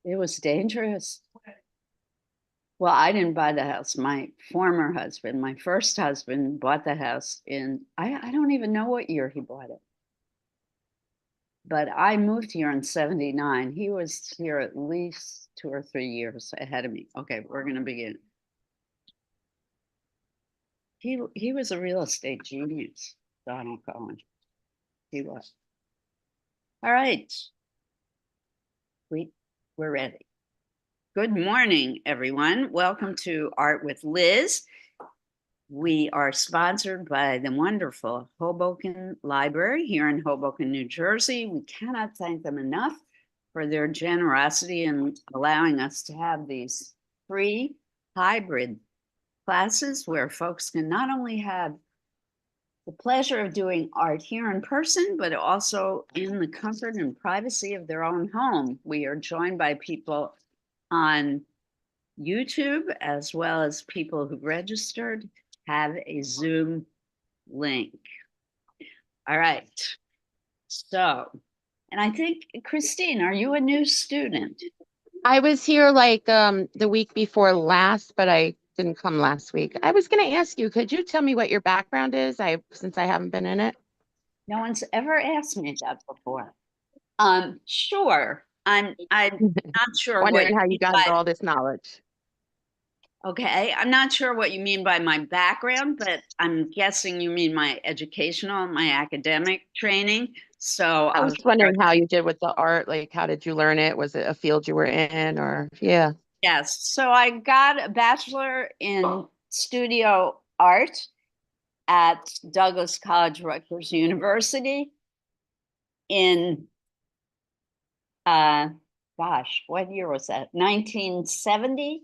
It was dangerous. Well, I didn't buy the house. My former husband, my first husband, bought the house I don't even know what year he bought it. But I moved here in 79. He was here at least 2 or 3 years ahead of me. Okay, we're going to begin. He was a real estate genius, Donald Cohen. He was. All right. We're ready. Good morning, everyone. Welcome to Art with Liz. We are sponsored by the wonderful Hoboken Library here in Hoboken, New Jersey. We cannot thank them enough for their generosity in allowing us to have these free hybrid classes where folks can not only have the pleasure of doing art here in person, but also in the comfort and privacy of their own home. We are joined by people on YouTube, as well as people who registered, have a Zoom link. All right. So, and I think, Christine, are you a new student? I was here like the week before last, but I didn't come last week. I was going to ask you, could you tell me what your background is? Since I haven't been in it. No one's ever asked me that before. Sure. I'm not sure what Wondering you how you mean got by, all this knowledge. okay, I'm not sure what you mean by my background, but I'm guessing you mean my educational, my academic training. So I I'll was start. wondering how you did with the art. Like, how did you learn it? Was it a field you were in, or yeah? Yes. So I got a bachelor in studio art at Douglas College, Rutgers University in, uh, gosh, what year was that? 1970.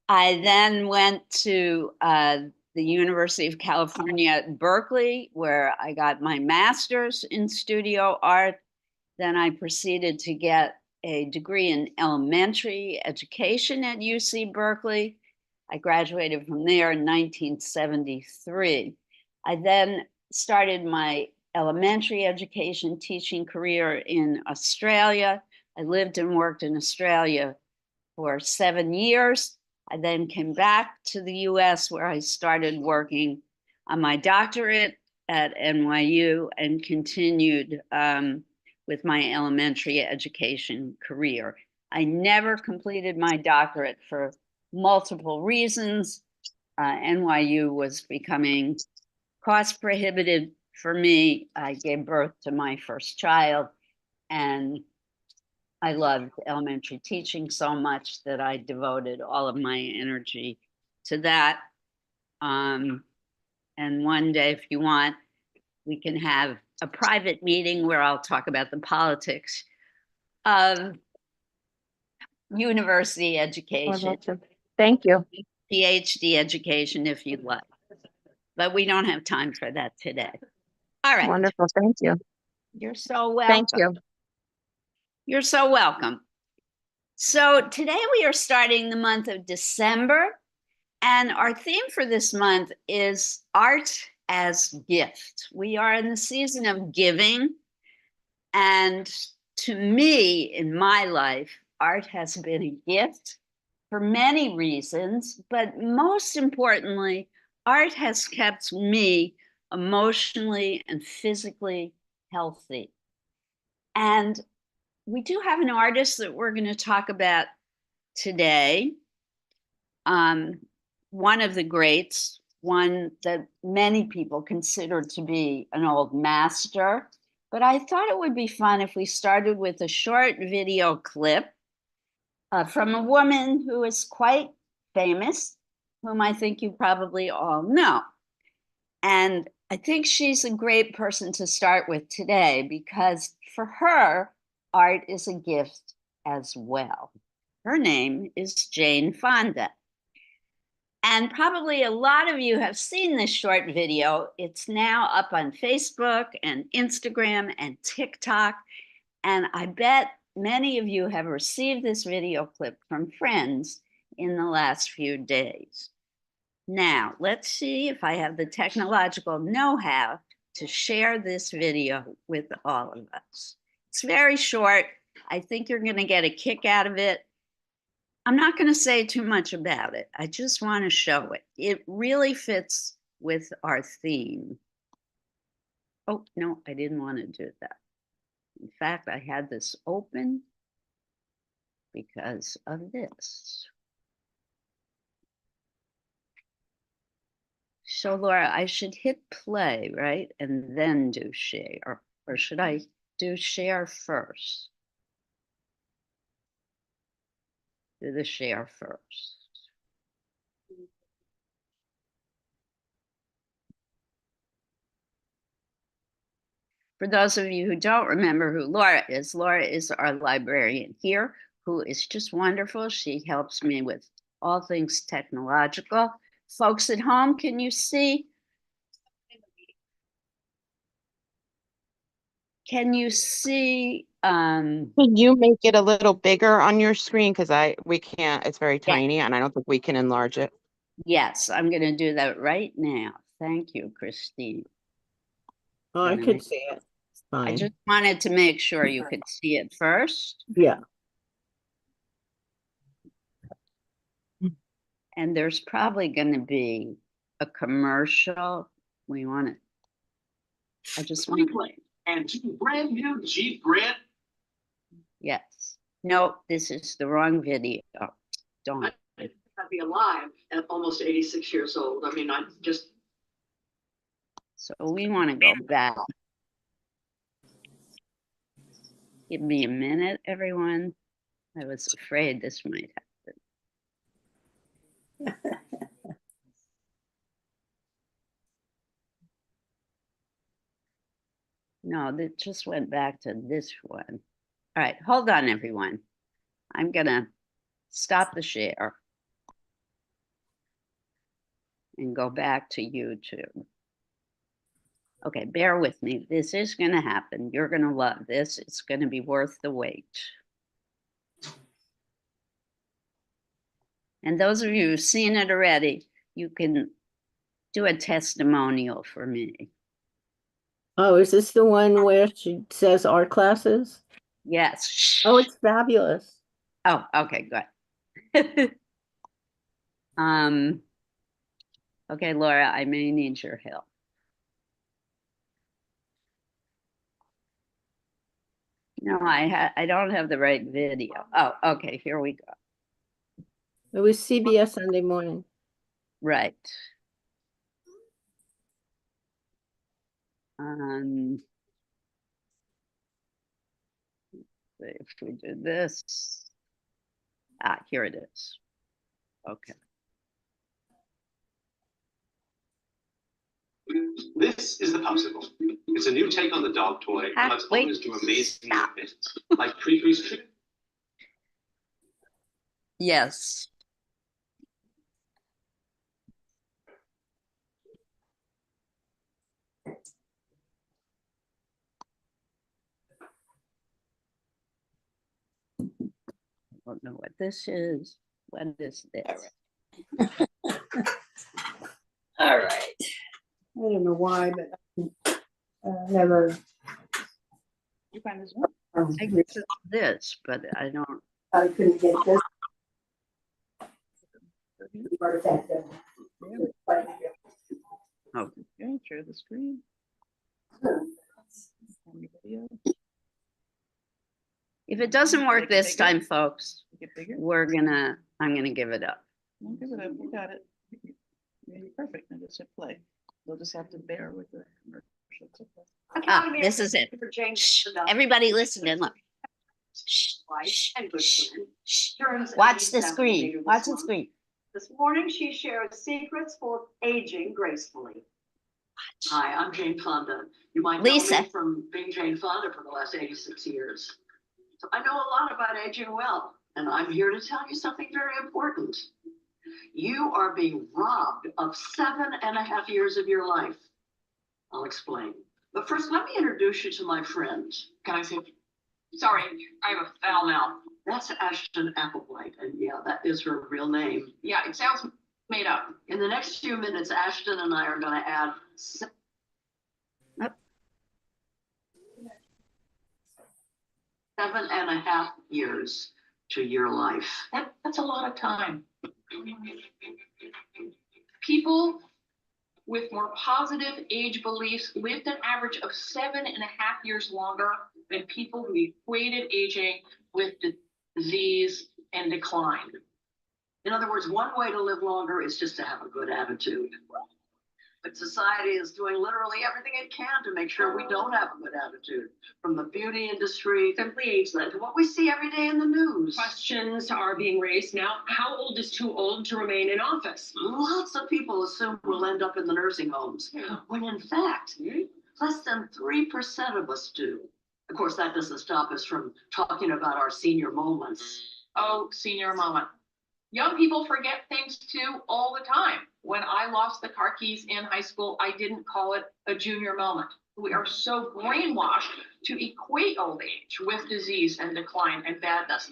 I then went to the University of California at Berkeley, where I got my master's in studio art. Then I proceeded to get a degree in elementary education at UC Berkeley. I graduated from there in 1973. I then started my elementary education teaching career in Australia. I lived and worked in Australia for 7 years. I then came back to the US where I started working on my doctorate at NYU and continued with my elementary education career. I never completed my doctorate for multiple reasons. NYU was becoming cost prohibitive for me. I gave birth to my first child, and I loved elementary teaching so much that I devoted all of my energy to that. Um, and one day, if you want, we can have a private meeting where I'll talk about the politics of university I'd education, love to. Thank you. PhD education, if you'd like. But we don't have time for that today. All right. Wonderful. Thank you. You're so Thank welcome. you. You're so welcome. So today we are starting the month of December, and our theme for this month is art as gift. We are in the season of giving, and to me, in my life, art has been a gift for many reasons, but most importantly, art has kept me emotionally and physically healthy. And we do have an artist that we're going to talk about today. Um, one of the greats, one that many people consider to be an old master. But I thought it would be fun if we started with a short video clip from a woman who is quite famous, whom I think you probably all know. And I think she's a great person to start with today because for her, art is a gift as well. Her name is Jane Fonda. And probably a lot of you have seen this short video. It's now up on Facebook and Instagram and TikTok. And I bet many of you have received this video clip from friends in the last few days. Now, let's see if I have the technological know-how to share this video with all of us. It's very short. I think you're going to get a kick out of it. I'm not going to say too much about it. I just want to show it. It really fits with our theme. Oh, no, I didn't want to do that. In fact, I had this open because of this. So Laura, I should hit play, right? And then do share, or should I do share first? Do the share first. For those of you who don't remember who Laura is our librarian here, who is just wonderful. She helps me with all things technological. Folks at home, can you see? Can you see? Can you make it a little bigger on your screen? Because we can't, it's very tiny and I don't think we can enlarge it. Yes, I'm going to do that right now. Thank you, Christine. Oh, I could see it. It's I fine. just wanted to make sure you could see it first. Yeah. And there's probably going to be a commercial. We want it. I just want to. And two brand new Jeep Grand. Yes. No, this is the wrong video. Don't. I'd be alive at almost 86 years old. I mean, I just. So we want to go back. Give me a minute, everyone. I was afraid this might happen. No, that just went back to this one. All right, hold on, everyone. I'm gonna stop the share and go back to YouTube. Okay, bear with me. This is gonna happen. You're gonna love this. It's gonna be worth the wait. And those of you who've seen it already, you can do a testimonial for me. Oh, is this the one where she says art classes? Yes. Oh, it's fabulous. Oh, okay, good. Okay, Laura, I may need your help. No, I don't have the right video. Oh, okay, here we go. It was CBS Sunday Morning. Right. If we do this, here it is. Okay. This is the popsicle. It's a new take on the dog toy. Ah, And lets wait. owners do amazing Stop. things, like pre-freeze treat. Yes. I don't know what this is. What is this? All right. I don't know why, but never. You find this one? I guess it's this, but I don't. I couldn't get this. Oh, yeah, share the screen. If it doesn't work this time, folks, I'm gonna give it up. We'll give it up. We got it. Perfect. Now just hit play. We'll just have to bear with the commercial. Ah, this is it. Shh, everybody listen and look. Shh, shh, shh, shh. Watch the screen. Watch the screen. This morning, she shared secrets for aging gracefully. Hi, I'm Jane Fonda. You might know Lisa. me from being Jane Fonda for the last 86 years. So I know a lot about aging well, and I'm here to tell you something very important. You are being robbed of 7.5 years of your life. I'll explain. But first, let me introduce you to my friend. Can I say, sorry, I have a foul mouth. That's Ashton Applewhite, and yeah, that is her real name. Yeah, it sounds made up. In the next few minutes, Ashton and I are going to add. 7.5 years to your life. That's a lot of time. People with more positive age beliefs lived an average of 7.5 years longer than people who equated aging with disease and decline. In other words, one way to live longer is just to have a good attitude. But society is doing literally everything it can to make sure we don't have a good attitude. From the beauty industry Simply ageless. to what we see every day in the news. Questions are being raised now. How old is too old to remain in office? Lots of people assume we'll end up in the nursing homes, when in fact, less than 3% of us do. Of course, that doesn't stop us from talking about our senior moments. Oh, senior moment. Young people forget things too all the time. When I lost the car keys in high school, I didn't call it a junior moment. We are so brainwashed to equate old age with disease and decline and badness.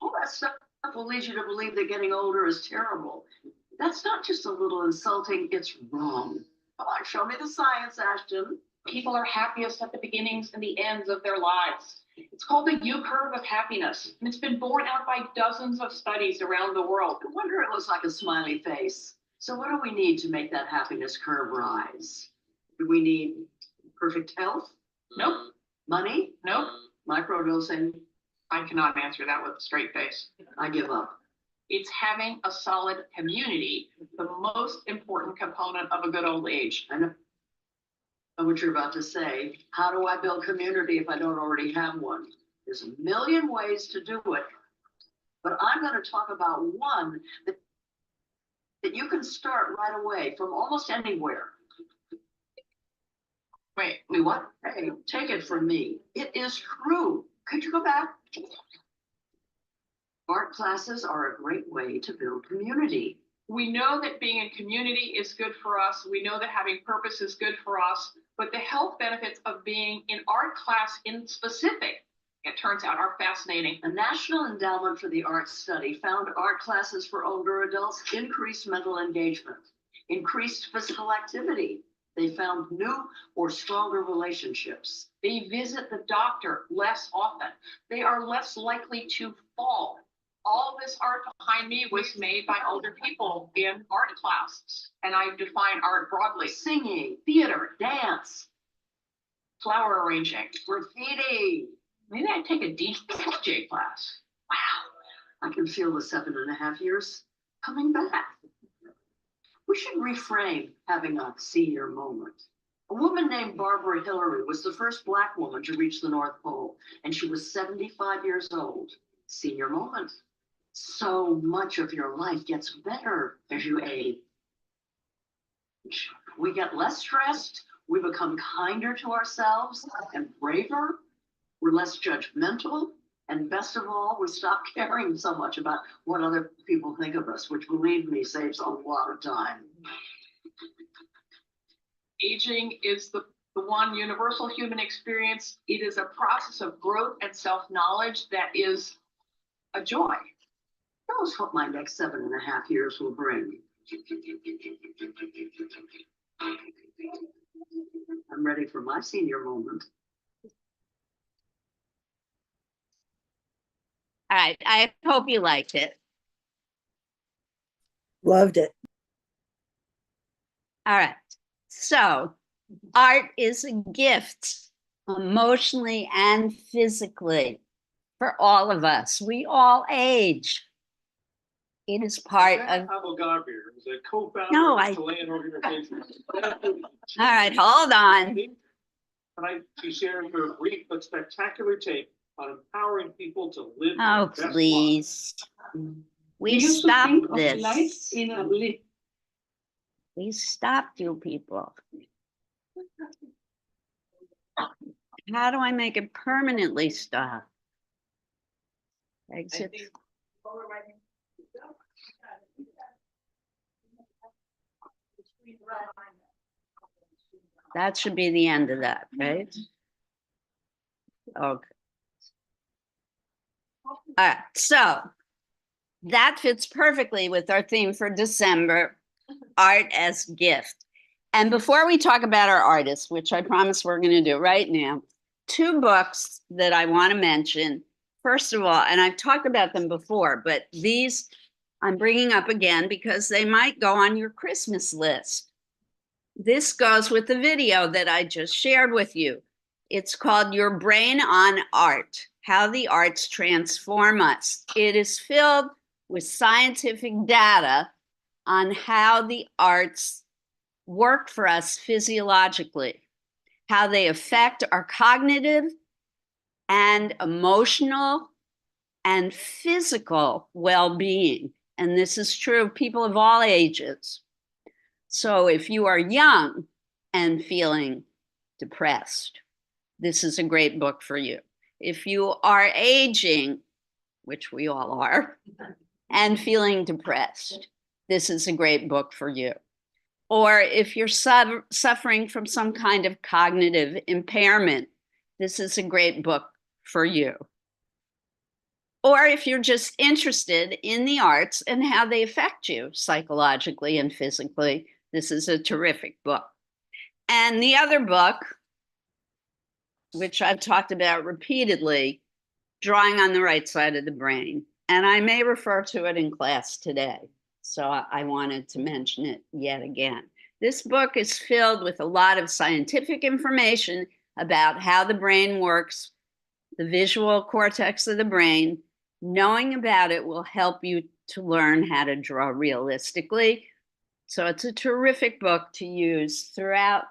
All that stuff will lead you to believe that getting older is terrible. That's not just a little insulting, it's wrong. Come on, show me the science, Ashton. People are happiest at the beginnings and the ends of their lives. It's called the U-curve of happiness, and it's been borne out by dozens of studies around the world. No wonder it looks like a smiley face. So what do we need to make that happiness curve rise? Do we need perfect health? Nope, Money? nope. Microdosing? I cannot answer that with a straight face. I give up. It's having a solid community, the most important component of a good old age. I know what you're about to say. How do I build community if I don't already have one? There's a million ways to do it, but I'm going to talk about one that you can start right away from almost anywhere. Wait, What? Hey, take it from me. It is true. Could you go back? Art classes are a great way to build community. we know that being in community is good for us. We know that having purpose is good for us, but the health benefits of being in art class in specific, it turns out, are fascinating. The National Endowment for the Arts study found art classes for older adults increased mental engagement, increased physical activity. They found new or stronger relationships. They visit the doctor less often. They are less likely to fall. All this art behind me was made by older people in art classes. And I define art broadly: Singing, theater, dance, flower arranging. graffiti. Maybe I'd take a DJ class. Wow, I can feel the 7.5 years coming back. We should reframe having a senior moment. A woman named Barbara Hillary was the first Black woman to reach the North Pole, and she was 75 years old. Senior moment. So much of your life gets better as you age. We get less stressed, we become kinder to ourselves and braver, we're less judgmental, and best of all, we stop caring so much about what other people think of us, which, believe me, saves a lot of time. Aging is the one universal human experience. It is a process of growth and self-knowledge that is a joy. Who knows what my next 7.5 years will bring? I'm ready for my senior moment. All right, I hope you liked it. Loved it. All right, so art is a gift, emotionally and physically, for all of us. We all age. It is part of. Abou-Garbier is a co-founder No, of the Chilean organization. All right, hold on. Tonight, she's sharing her brief but spectacular take on empowering people to live Oh, their best lives. please. We used to stopped think of life this. in a li- We stopped you people. How do I make it permanently stop? Exit. That should be the end of that, right? Okay. All right, so that fits perfectly with our theme for December, art as gift. And before we talk about our artists, which I promise we're going to do right now, two books that I want to mention. First of all, and I've talked about them before, but these I'm bringing up again because they might go on your Christmas list. This goes with the video that I just shared with you. It's called Your Brain on Art, How the Arts Transform Us. It is filled with scientific data on how the arts work for us physiologically, how they affect our cognitive and emotional and physical well-being. And this is true of people of all ages. So if you are young and feeling depressed, this is a great book for you. If you are aging, which we all are, and feeling depressed, this is a great book for you. Or if you're suffering from some kind of cognitive impairment, this is a great book for you. Or if you're just interested in the arts and how they affect you psychologically and physically, this is a terrific book. And the other book, which I've talked about repeatedly, Drawing on the Right Side of the Brain. And I may refer to it in class today, so I wanted to mention it yet again. This book is filled with a lot of scientific information about how the brain works, the visual cortex of the brain. Knowing about it will help you to learn how to draw realistically. So it's a terrific book to use throughout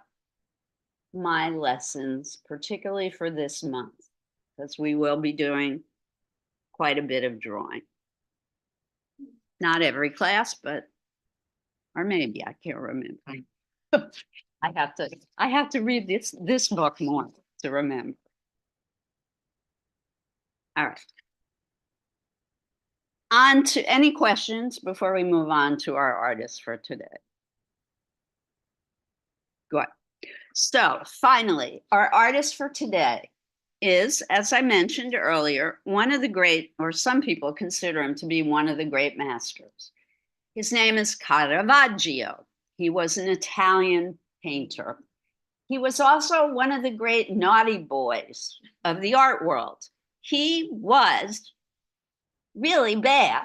my lessons, particularly for this month, because we will be doing quite a bit of drawing. Not every class, but, or maybe, I can't remember. I have to read this book more to remember. All right. On to any questions before we move on to our artists for today. Good. So finally, our artist for today is, as I mentioned earlier, one of the great, or some people consider him to be one of the great masters. His name is Caravaggio. He was an Italian painter. He was also one of the great naughty boys of the art world. He was really bad.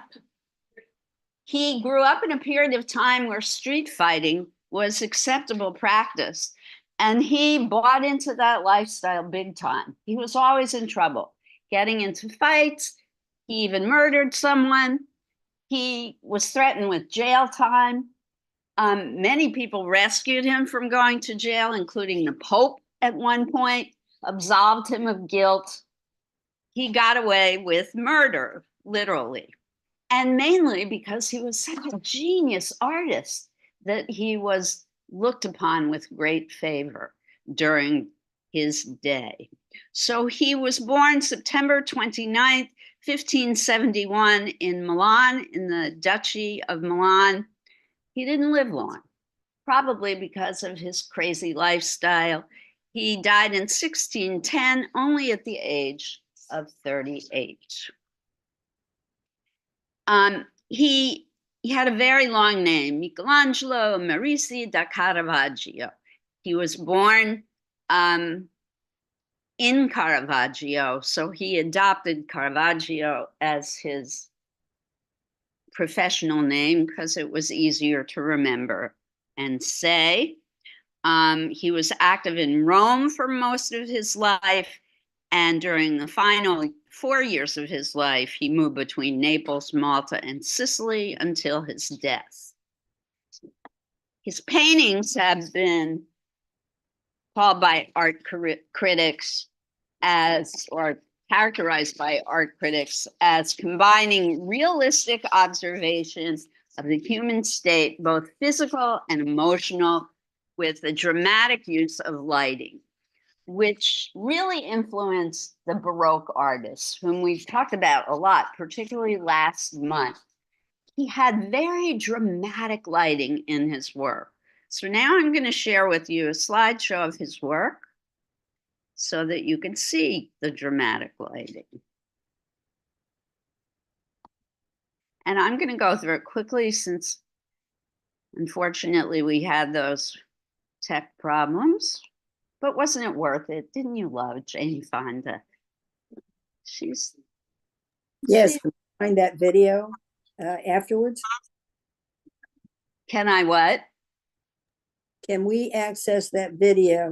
He grew up in a period of time where street fighting was acceptable practice, and he bought into that lifestyle big time. He was always in trouble, getting into fights. He even murdered someone. He was threatened with jail time. Many people rescued him from going to jail, including the Pope at one point, absolved him of guilt. He got away with murder, literally, and mainly because he was such a genius artist that he was looked upon with great favor during his day. So he was born September 29th, 1571 in Milan, in the Duchy of Milan. He didn't live long, probably because of his crazy lifestyle. He died in 1610, only at the age of 38. He had a very long name, Michelangelo Merisi da Caravaggio. He was born in Caravaggio, so he adopted Caravaggio as his professional name because it was easier to remember and say. He was active in Rome for most of his life, and during the final 4 years of his life, he moved between Naples, Malta, and Sicily until his death. His paintings have been called by art critics as, or characterized by art critics as, combining realistic observations of the human state, both physical and emotional, with the dramatic use of lighting, which really influenced the Baroque artists, whom we've talked about a lot, particularly last month. He had very dramatic lighting in his work. So now I'm going to share with you a slideshow of his work so that you can see the dramatic lighting. And I'm going to go through it quickly since, unfortunately, we had those tech problems. But wasn't it worth it? Didn't you love Jane Fonda? She's Yes, she- find that video afterwards. Can I what? Can we access that video?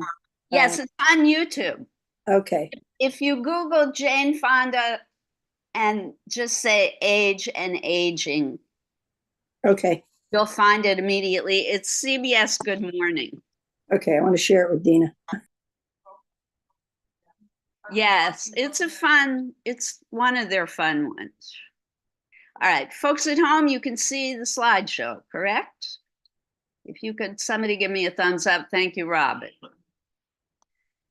Yes, it's on YouTube. Okay, If you Google Jane Fonda and just say age and aging, okay, you'll find it immediately. It's CBS Good Morning. okay. I want to share it with Dina. Yes, it's one of their fun ones. All right, folks at home, you can see the slideshow, correct? If you could, somebody give me a thumbs up. Thank you, Robin.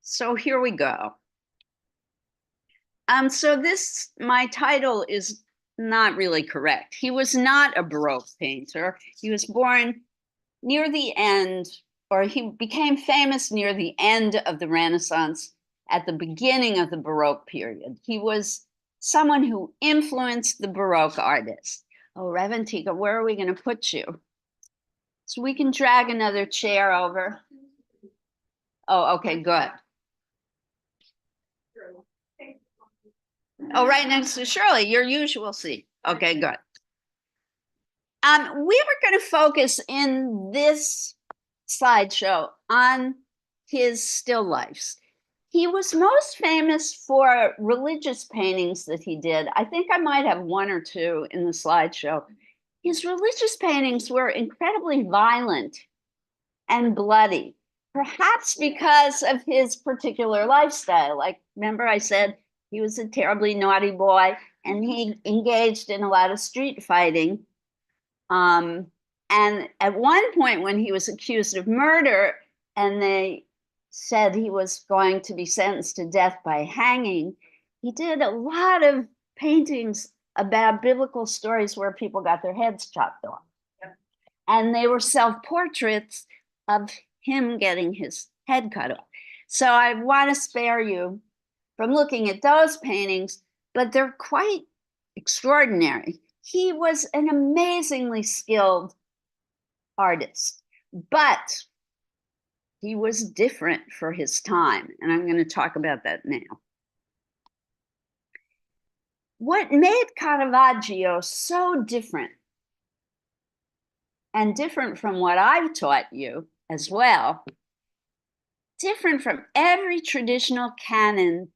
So here we go. So my title is not really correct. He was not a Baroque painter. He was born near the end, or he became famous near the end of the Renaissance, at the beginning of the Baroque period. He was someone who influenced the Baroque artists. Oh, Reventika, where are we going to put you? So we can drag another chair over. Oh, okay, good. Oh, right next to Shirley, your usual seat. Okay, good. We were going to focus in this slideshow on his still lifes. He was most famous for religious paintings that he did. I think I might have one or two in the slideshow. His religious paintings were incredibly violent and bloody, perhaps because of his particular lifestyle. Like, remember I said he was a terribly naughty boy and he engaged in a lot of street fighting. And at one point when he was accused of murder and they said he was going to be sentenced to death by hanging, he did a lot of paintings about biblical stories where people got their heads chopped off. And they were self-portraits of him getting his head cut off. So I want to spare you from looking at those paintings, but they're quite extraordinary. He was an amazingly skilled artist, but he was different for his time, and I'm going to talk about that now. What made Caravaggio so different, and different from what I've taught you as well, different from every traditional canon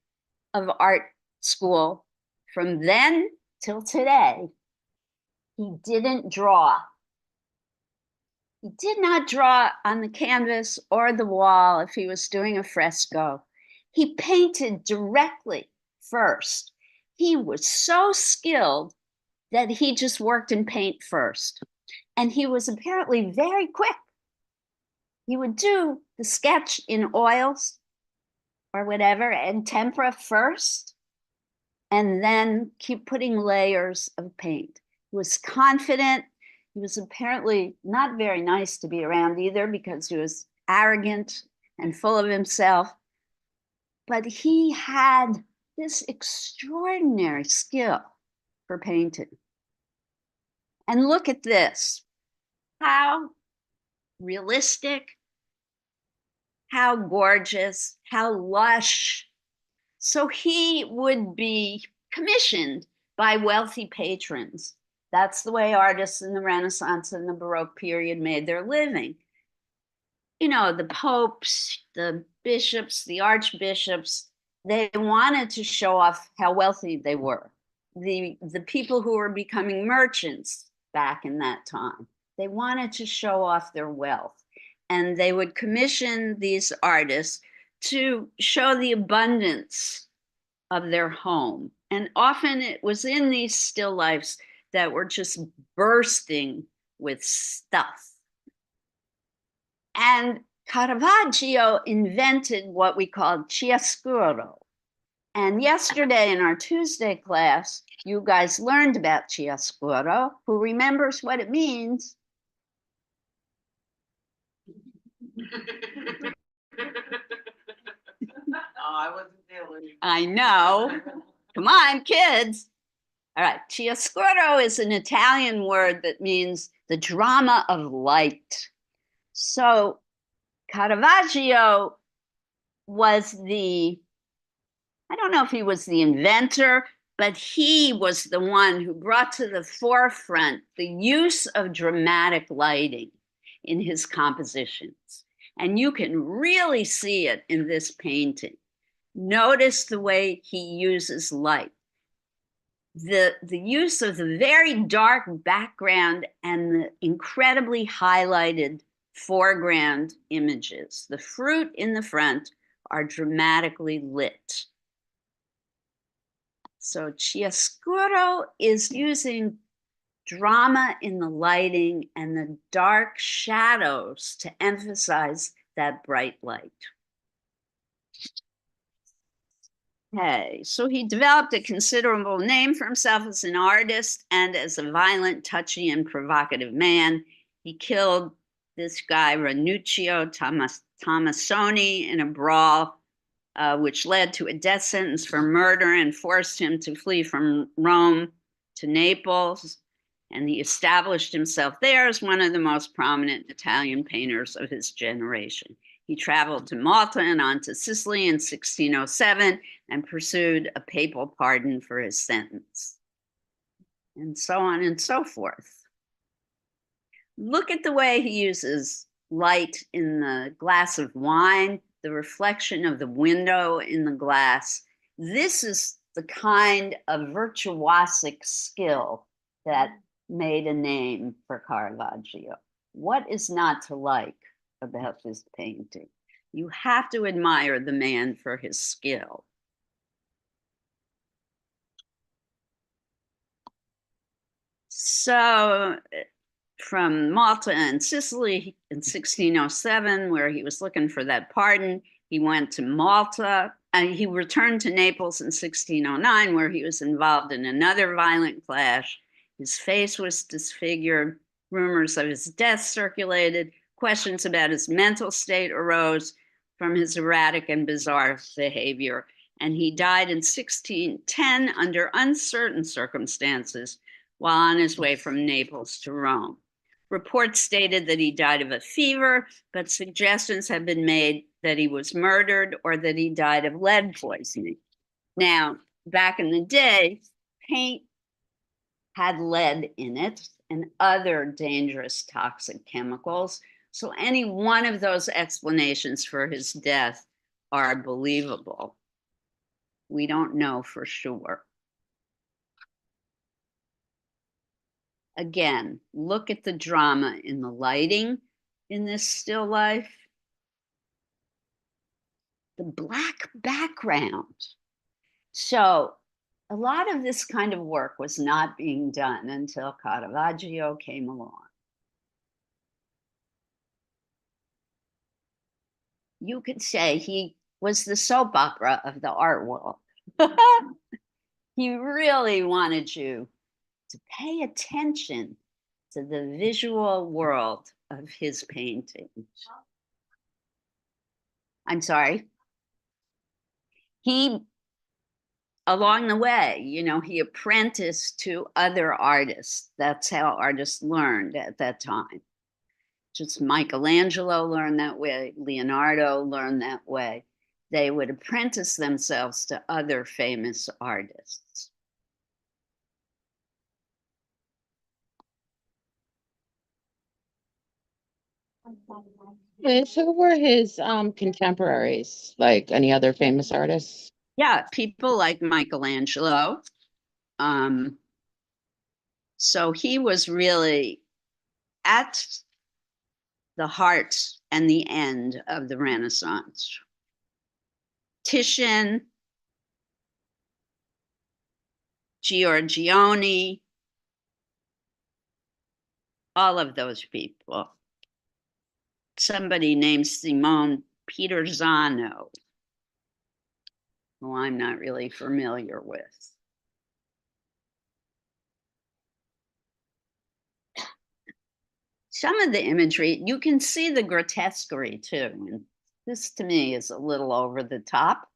of art school from then till today, he didn't draw. He did not draw on the canvas or the wall if he was doing a fresco. He painted directly first. He was so skilled that he just worked in paint first. And he was apparently very quick. He would do the sketch in oils or whatever and tempera first, and then keep putting layers of paint. He was confident. He was apparently not very nice to be around either because he was arrogant and full of himself. But he had this extraordinary skill for painting. And look at this. How realistic, how gorgeous, how lush. So he would be commissioned by wealthy patrons. That's the way artists in the Renaissance and the Baroque period made their living. You know, the popes, the bishops, the archbishops, they wanted to show off how wealthy they were. The people who were becoming merchants back in that time, they wanted to show off their wealth. And they would commission these artists to show the abundance of their home. And often it was in these still lifes that were just bursting with stuff. And Caravaggio invented what we call chiaroscuro. And yesterday in our Tuesday class, you guys learned about chiaroscuro. Who remembers what it means? I wasn't there. I know. Come on, kids. All right. Chiaroscuro is an Italian word that means the drama of light. So Caravaggio was I don't know if he was the inventor, but he was the one who brought to the forefront the use of dramatic lighting in his compositions. And you can really see it in this painting. Notice the way he uses light. The use of the very dark background and the incredibly highlighted foreground images. The fruit in the front are dramatically lit. So Chiaroscuro is using drama in the lighting and the dark shadows to emphasize that bright light. Okay, so he developed a considerable name for himself as an artist and as a violent, touchy, and provocative man. He killed this guy, Ranuccio Tomassoni, in a brawl, which led to a death sentence for murder and forced him to flee from Rome to Naples. And he established himself there as one of the most prominent Italian painters of his generation. He traveled to Malta and on to Sicily in 1607 and pursued a papal pardon for his sentence, and so on and so forth. Look at the way he uses light in the glass of wine, the reflection of the window in the glass. This is the kind of virtuosic skill that made a name for Caravaggio. What is not to like about this painting? You have to admire the man for his skill. So from Malta and Sicily in 1607, where he was looking for that pardon, he went to Malta, and he returned to Naples in 1609, where he was involved in another violent clash. His face was disfigured, rumors of his death circulated, questions about his mental state arose from his erratic and bizarre behavior, and he died in 1610 under uncertain circumstances while on his way from Naples to Rome. Reports stated that he died of a fever, but suggestions have been made that he was murdered or that he died of lead poisoning. Now, back in the day, paint had lead in it and other dangerous toxic chemicals. So any one of those explanations for his death are believable. We don't know for sure. Again, look at the drama in the lighting in this still life. The black background. So a lot of this kind of work was not being done until Caravaggio came along. You could say he was the soap opera of the art world. He really wanted you to pay attention to the visual world of his paintings. I'm sorry. He, along the way, he apprenticed to other artists. That's how artists learned at that time. Just Michelangelo learned that way, Leonardo learned that way. They would apprentice themselves to other famous artists. Liz, who were his contemporaries, like any other famous artists? Yeah, people like Michelangelo. So he was really at the heart and the end of the Renaissance. Titian, Giorgione, all of those people. Somebody named Simone Pietrozzano, who I'm not really familiar with. Some of the imagery, you can see the grotesquerie too. And this to me is a little over the top.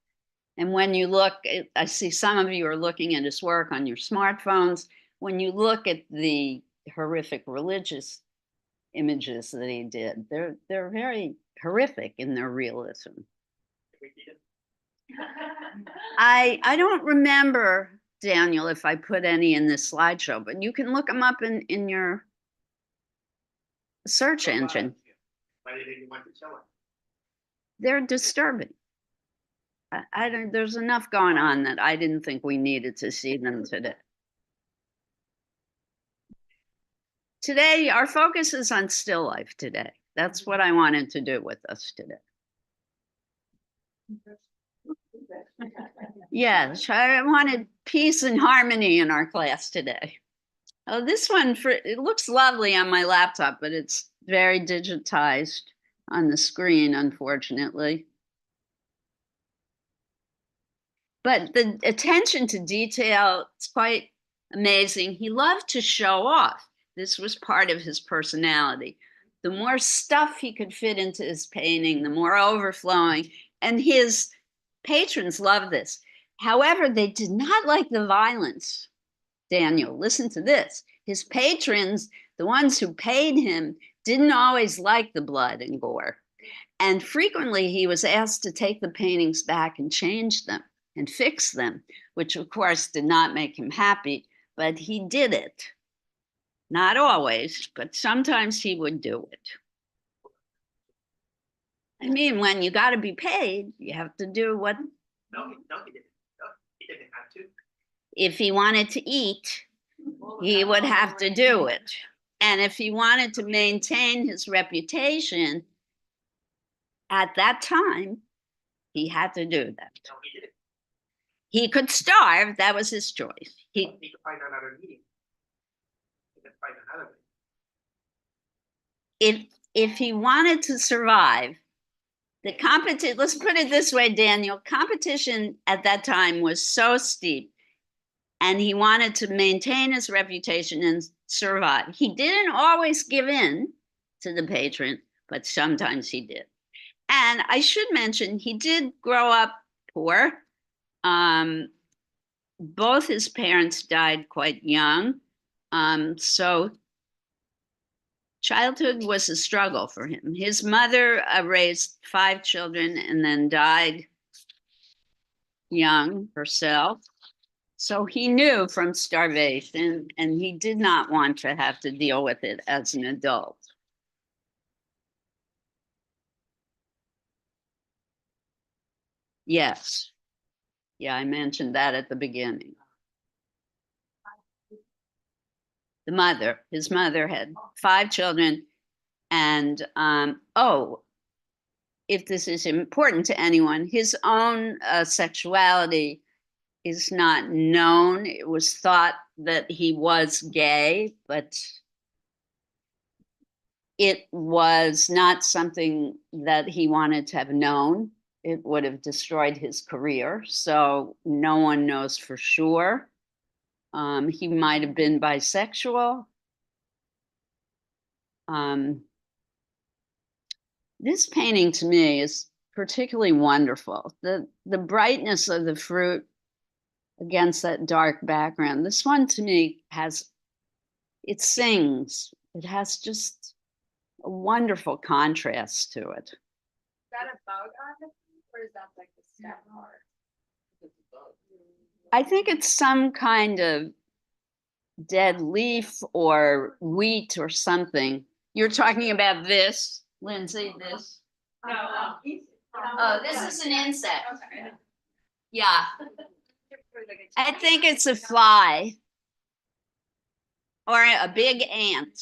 And when you look, I see some of you are looking at his work on your smartphones. When you look at the horrific religious images that he did, they're very horrific in their realism. I don't remember, Daniel, if I put any in this slideshow, but you can look them up in your search engine. Why did you want to show it? They're disturbing. I don't, there's enough going on that I didn't think we needed to see them today. Today, our focus is on still life today. That's what I wanted to do with us today. Yes, I wanted peace and harmony in our class today. Oh, this one, it looks lovely on my laptop, but it's very digitized on the screen, unfortunately. But the attention to detail, it's quite amazing. He loved to show off. This was part of his personality. The more stuff he could fit into his painting, the more overflowing. And his patrons loved this. However, they did not like the violence. Daniel, listen to this. His patrons, the ones who paid him, didn't always like the blood and gore. And frequently he was asked to take the paintings back and change them and fix them, which of course did not make him happy, but he did it. Not always, but sometimes he would do it. I mean, when you got to be paid, you have to do what. No, he didn't. No, he didn't have to. If he wanted to eat, he would have to do it. And if he wanted to maintain his reputation at that time, he had to do that. No, he didn't. He could starve, that was his choice. He could find another meeting. He could find another meeting. If he wanted to survive, the competition, let's put it this way, Daniel, competition at that time was so steep, and he wanted to maintain his reputation and survive. He didn't always give in to the patron, but sometimes he did. And I should mention, he did grow up poor. Both his parents died quite young. So childhood was a struggle for him. His mother raised 5 children and then died young herself. So he knew from starvation, and he did not want to have to deal with it as an adult. Yes. Yeah, I mentioned that at the beginning. The mother, his mother had 5 children. And, if this is important to anyone, his own sexuality is not known. It was thought that he was gay, but it was not something that he wanted to have known. It would have destroyed his career. So no one knows for sure. He might have been bisexual. This painting to me is particularly wonderful. The brightness of the fruit against that dark background. This one to me it sings. It has just a wonderful contrast to it. Is that a bug on it, or is that like the stem art? I think it's some kind of dead leaf or wheat or something. You're talking about this, Lindsay, this? No. Oh, this is an insect. Yeah. I think it's a fly or a big ant.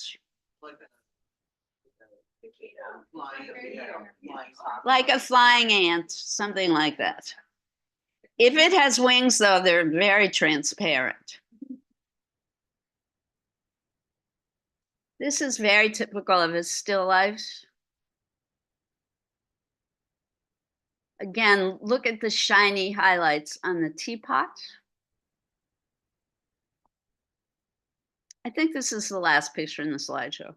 Like a flying ant, something like that. If it has wings, though, they're very transparent. This is very typical of his still life. Again, look at the shiny highlights on the teapot. I think this is the last picture in the slideshow.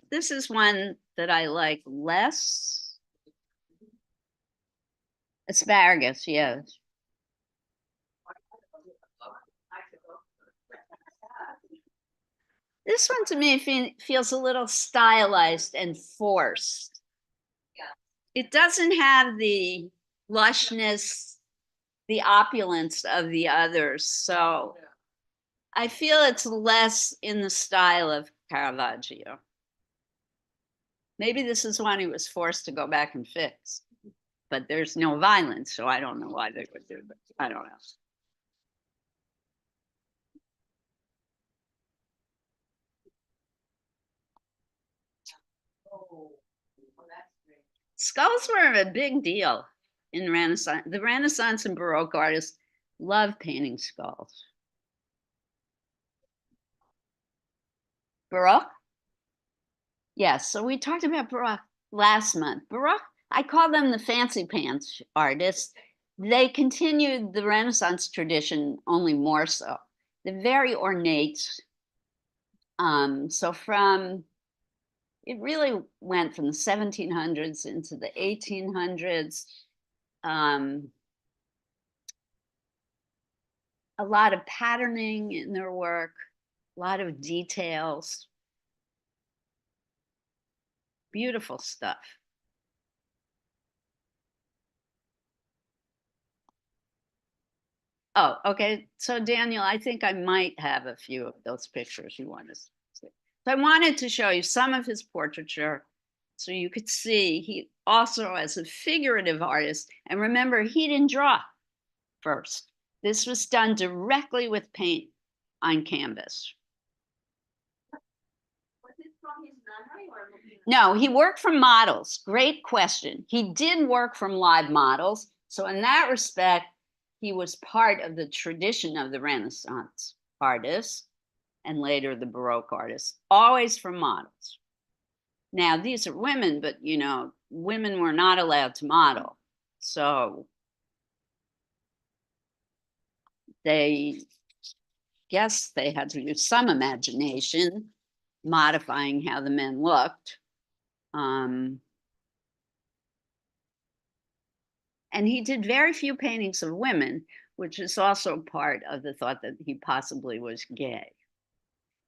This is one that I like less. Asparagus, yes. This one to me feels a little stylized and forced. It doesn't have the lushness, the opulence of the others. So I feel it's less in the style of Caravaggio. Maybe this is one he was forced to go back and fix, but there's no violence, so I don't know why they would do that. I don't know. Skulls were a big deal in Renaissance. The Renaissance and Baroque artists love painting skulls. Baroque? Yes, so we talked about Baroque last month. Baroque, I call them the fancy pants artists. They continued the Renaissance tradition, only more so. They're very ornate. So it really went from the 1700s into the 1800s. A lot of patterning in their work, a lot of details. Beautiful stuff. Oh, okay. So Daniel, I think I might have a few of those pictures you want to see. So I wanted to show you some of his portraiture so you could see he also as a figurative artist. And remember, he didn't draw first. This was done directly with paint on canvas. Was it from his memory or? No, he worked from models. Great question. He did work from live models. So in that respect, he was part of the tradition of the Renaissance artists and later the Baroque artists, always from models. Now, these are women, but you know, women were not allowed to model. So they guess they had to use some imagination, modifying how the men looked. And he did very few paintings of women, which is also part of the thought that he possibly was gay.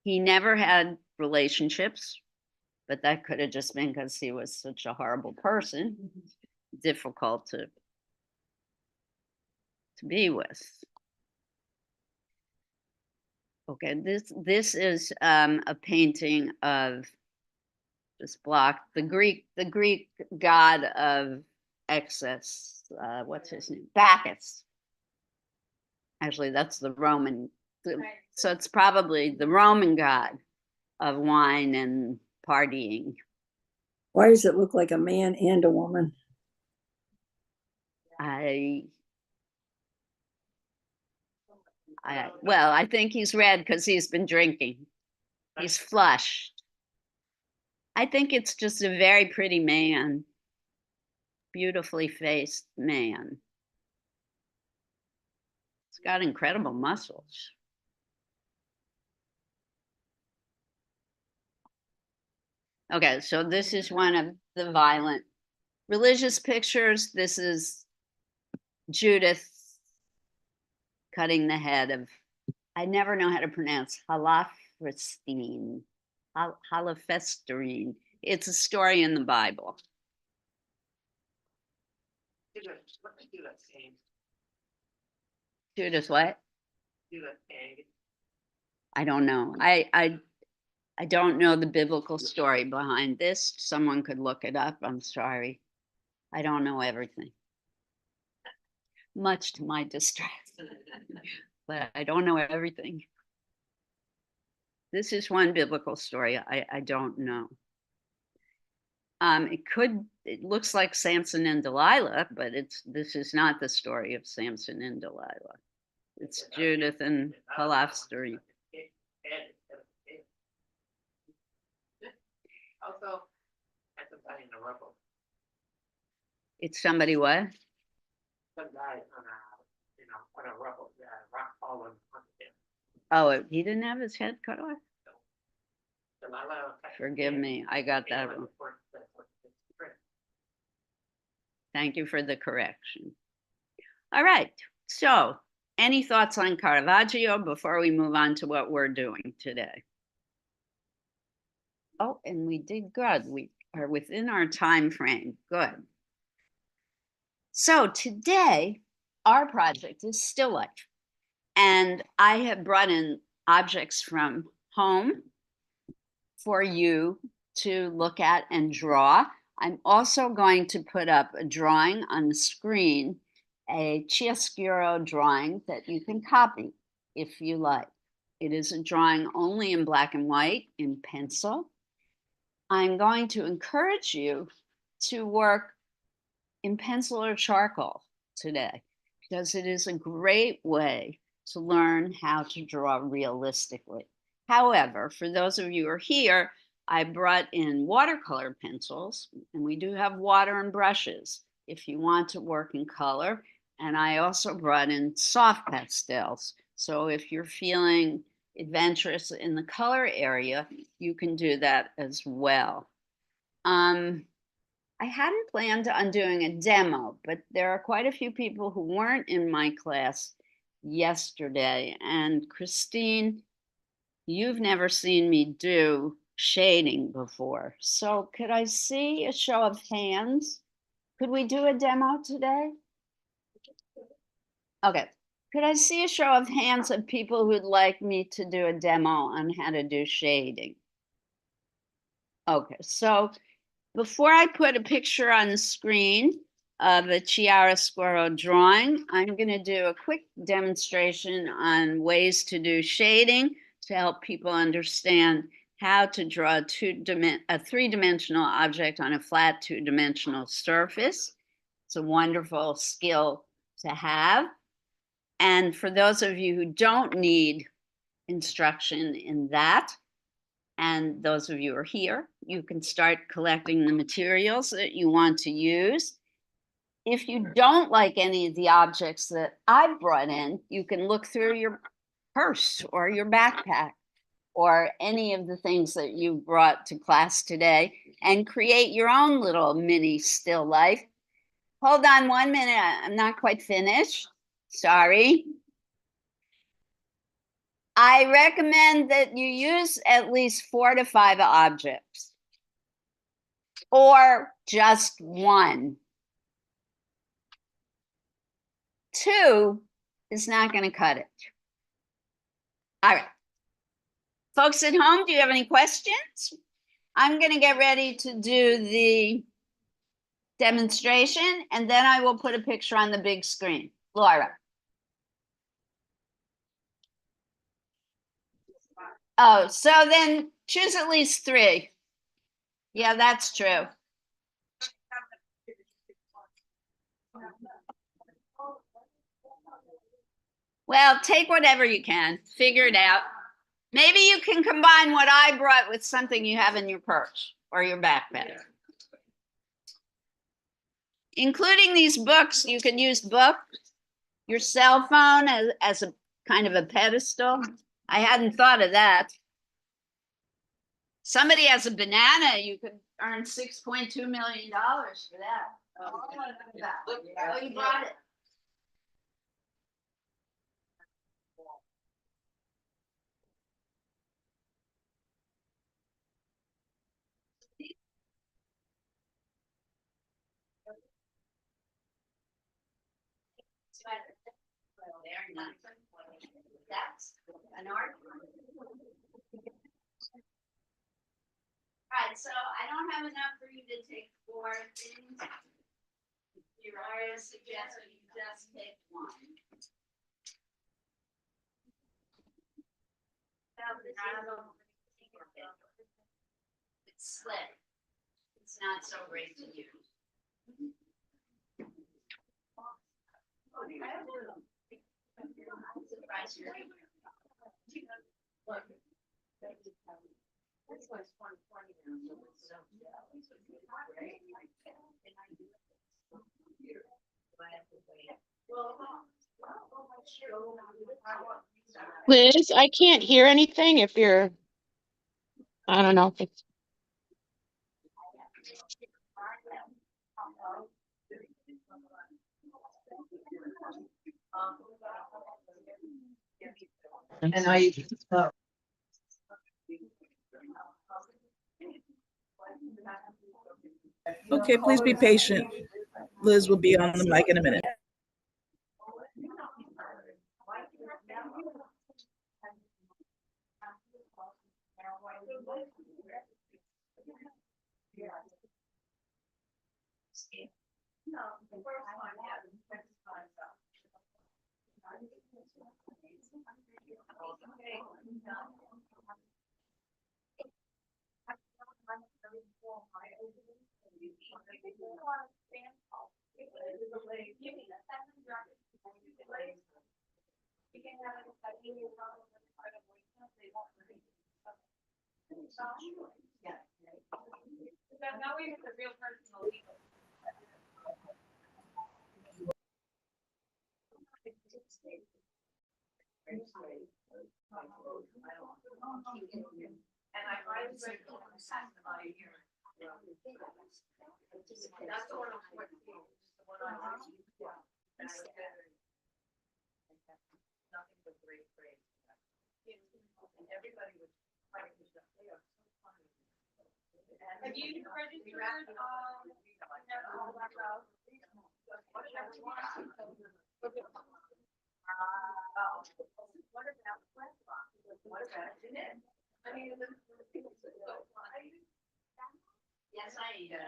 He never had relationships, but that could have just been because he was such a horrible person, difficult to be with. Okay, this is a painting of this block, the Greek god of excess. What's his name? Bacchus. Actually, that's the Roman. So it's probably the Roman god of wine and partying. Why does it look like a man and a woman? Well, I think he's red because he's been drinking. He's flushed. I think it's just a very pretty man, beautifully faced man. He's got incredible muscles. Okay, so this is one of the violent religious pictures. This is Judith cutting the head of, I never know how to pronounce, Holofernes. Holofernes. It's a story in the Bible. Judith what? I don't know. I don't know the biblical story behind this. Someone could look it up. I'm sorry. I don't know everything. Much to my distress. But I don't know everything. This is one biblical story I don't know. It looks like Samson and Delilah, but this is not the story of Samson and Delilah. It's Judith and Holofernes. Also, It's somebody what? Oh, he didn't have his head cut off? Forgive me, I got that wrong. Thank you for the correction. All right, so any thoughts on Caravaggio before we move on to what we're doing today? Oh, and we did good. We are within our time frame. Good. So today, our project is still life. And I have brought in objects from home for you to look at and draw. I'm also going to put up a drawing on the screen, a chiaroscuro drawing that you can copy if you like. It is a drawing only in black and white in pencil. I'm going to encourage you to work in pencil or charcoal today, because it is a great way to learn how to draw realistically. However, for those of you who are here, I brought in watercolor pencils, and we do have water and brushes if you want to work in color. And I also brought in soft pastels. So if you're feeling adventurous in the color area, you can do that as well. I hadn't planned on doing a demo, but there are quite a few people who weren't in my class yesterday. And Christine, you've never seen me do shading before. So could I see a show of hands? Could we do a demo today? Okay. Could I see a show of hands of people who'd like me to do a demo on how to do shading? Okay, so before I put a picture on the screen of a chiaroscuro drawing, I'm going to do a quick demonstration on ways to do shading to help people understand how to draw a three-dimensional object on a flat two-dimensional surface. It's a wonderful skill to have. And for those of you who don't need instruction in that, and those of you who are here, you can start collecting the materials that you want to use. If you don't like any of the objects that I've brought in, you can look through your purse or your backpack or any of the things that you brought to class today and create your own little mini still life. Hold on 1 minute, I'm not quite finished. Sorry. I recommend that you use at least 4 to 5 objects, or just one. 2 is not going to cut it. All right. Folks at home, do you have any questions? I'm going to get ready to do the demonstration, and then I will put a picture on the big screen. Laura. Oh, so then choose at least 3. Yeah, that's true. Well, take whatever you can, figure it out. Maybe you can combine what I brought with something you have in your purse or your backpack. Including these books, you can use books, your cell phone as a kind of a pedestal. I hadn't thought of that. Somebody has a banana, you could earn $6.2 million for that. Oh, you brought it. That's an art. All right, so I don't have enough for you to take 4 things. Your artist suggests you just take 1. It's slick. It's not so great to use. I'm surprised you're here. This was 2020 now, so it's so great. Liz, I can't hear anything if you're, I don't know if it's. And I. Okay, please be patient. Liz will be on the mic in a minute. Have you registered, Yes, I do.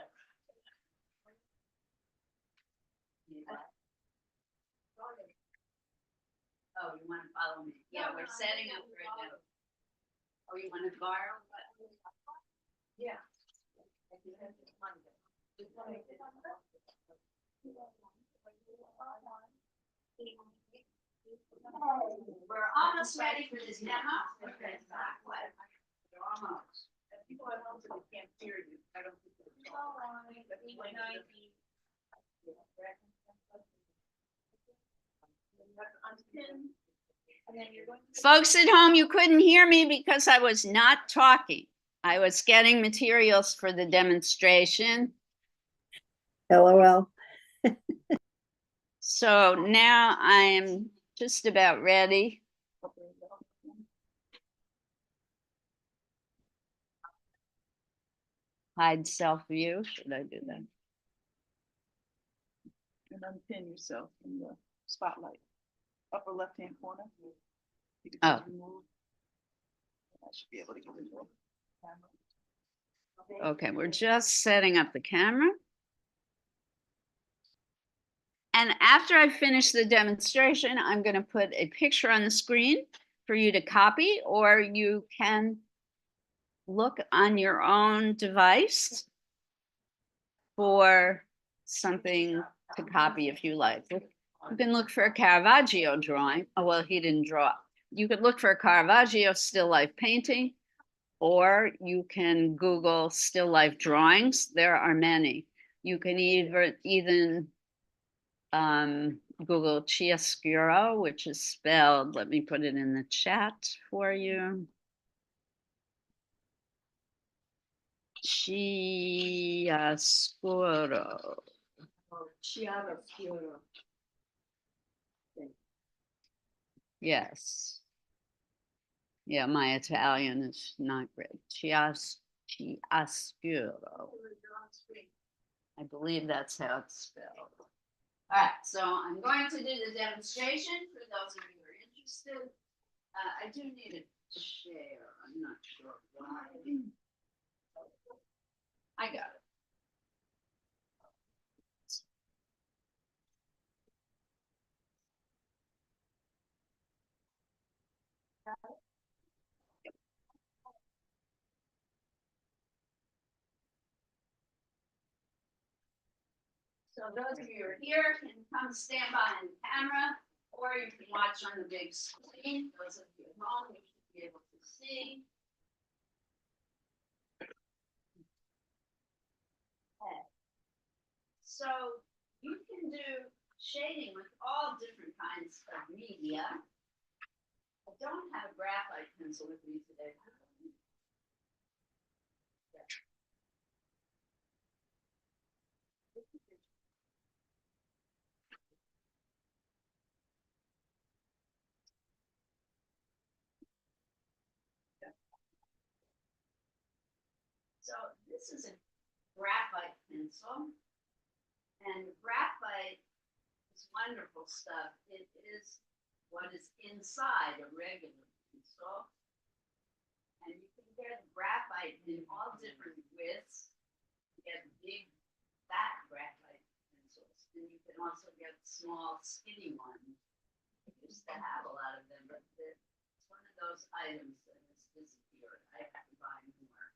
Oh, you want to follow me? Yeah, we're setting up for it now. Oh, you want to borrow? Yeah. We're almost ready for this demo. We're almost. People at home that can't hear you. I don't think Folks at home, you couldn't hear me because I was not talking. I was getting materials for the demonstration. LOL. So now I am just about ready. Hide self-view. Should I do that? And unpin yourself from the spotlight, upper left-hand corner. You can Oh. just remove. I should be able to get into it. Okay, we're just setting up the camera. And after I finish the demonstration, I'm going to put a picture on the screen for you to copy, or you can look on your own device for something to copy if you like. You can look for a Caravaggio drawing. Oh, well, he didn't draw. You could look for a Caravaggio still life painting, or you can Google still life drawings. There are many. You can even Google Chiaroscuro, which is spelled, let me put it in the chat for you. Chiaroscuro. Yes. Yeah, my Italian is not great. Chiaroscuro. I believe that's how it's spelled. All right, so I'm going to do the demonstration for those of you who are interested. I do need a share. I'm not sure why. I got it. So those of you who are here can come stand by the camera, or you can watch on the big screen. Those of you at home, you should be able to see. Okay. So you can do shading with all different kinds of media. I don't have a graphite pencil with me today. So this is a graphite pencil, And graphite is wonderful stuff. It is what is inside a regular pencil. And you can get graphite in all different widths. You get big, fat graphite pencils. And you can also get small, skinny ones. I used to have a lot of them, but it's one of those items that has disappeared. I have to buy more.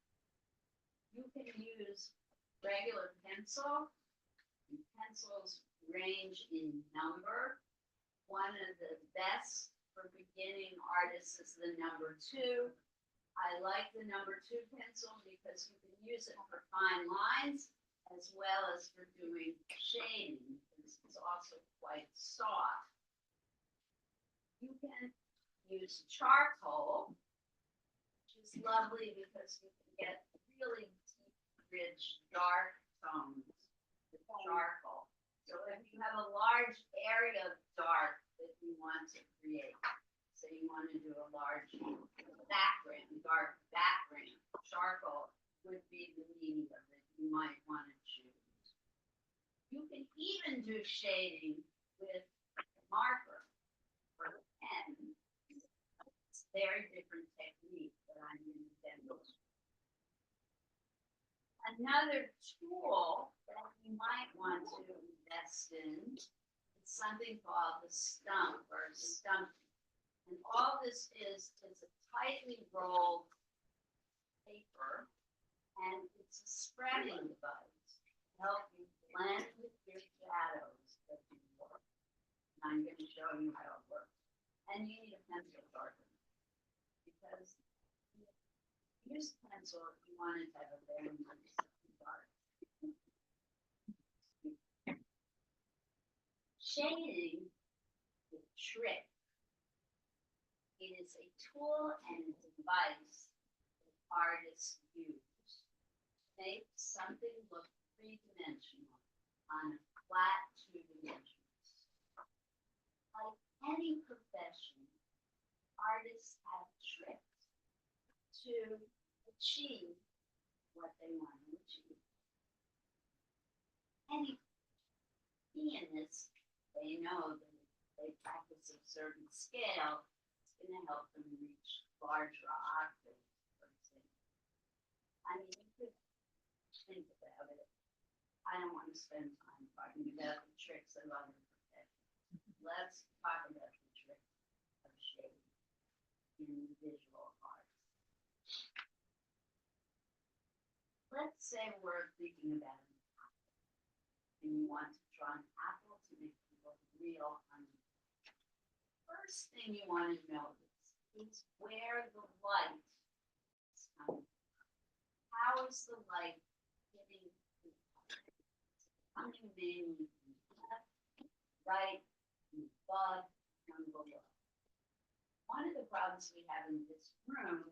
You can use regular pencil. Pencils range in number. One of the best for beginning artists is the number 2. I like the number 2 pencil because you can use it for fine lines as well as for doing shading. This is also quite soft. You can use charcoal, which is lovely because you can get really deep, rich, dark tones with charcoal. So if you have a large area of dark that you want to create, so you want to do a large background, dark background, charcoal would be the medium that you might want to choose. You can even do shading with marker or pen. It's a very different technique that I'm going to demonstrate. Another tool that you might want to invest in is something called the stump or stumping. And all this is a tightly rolled paper, and it's a spreading device to help you blend with your shadows as you work. And I'm going to show you how it works. And you need a pencil sharpener because use pencil if you want it to have a very nice dark. Shading is a trick. It is a tool and a device that artists use to make something look three-dimensional on a flat 2 dimensions. Like any profession, artists have tricks to achieve what they want to achieve. Any pianist, they know that if they practice a certain scale, it's going to help them reach larger octaves, for example. I mean, you could think about it. I don't want to spend time talking about the tricks of other professions. Let's talk about the tricks of shading in visual arts. Let's say we're thinking about an apple, and you want to draw an apple to make it look real on the first thing you want to notice is where the light is coming from. How is the light hitting the apple? Coming mainly from the left, right, from above, and below. One of the problems we have in this room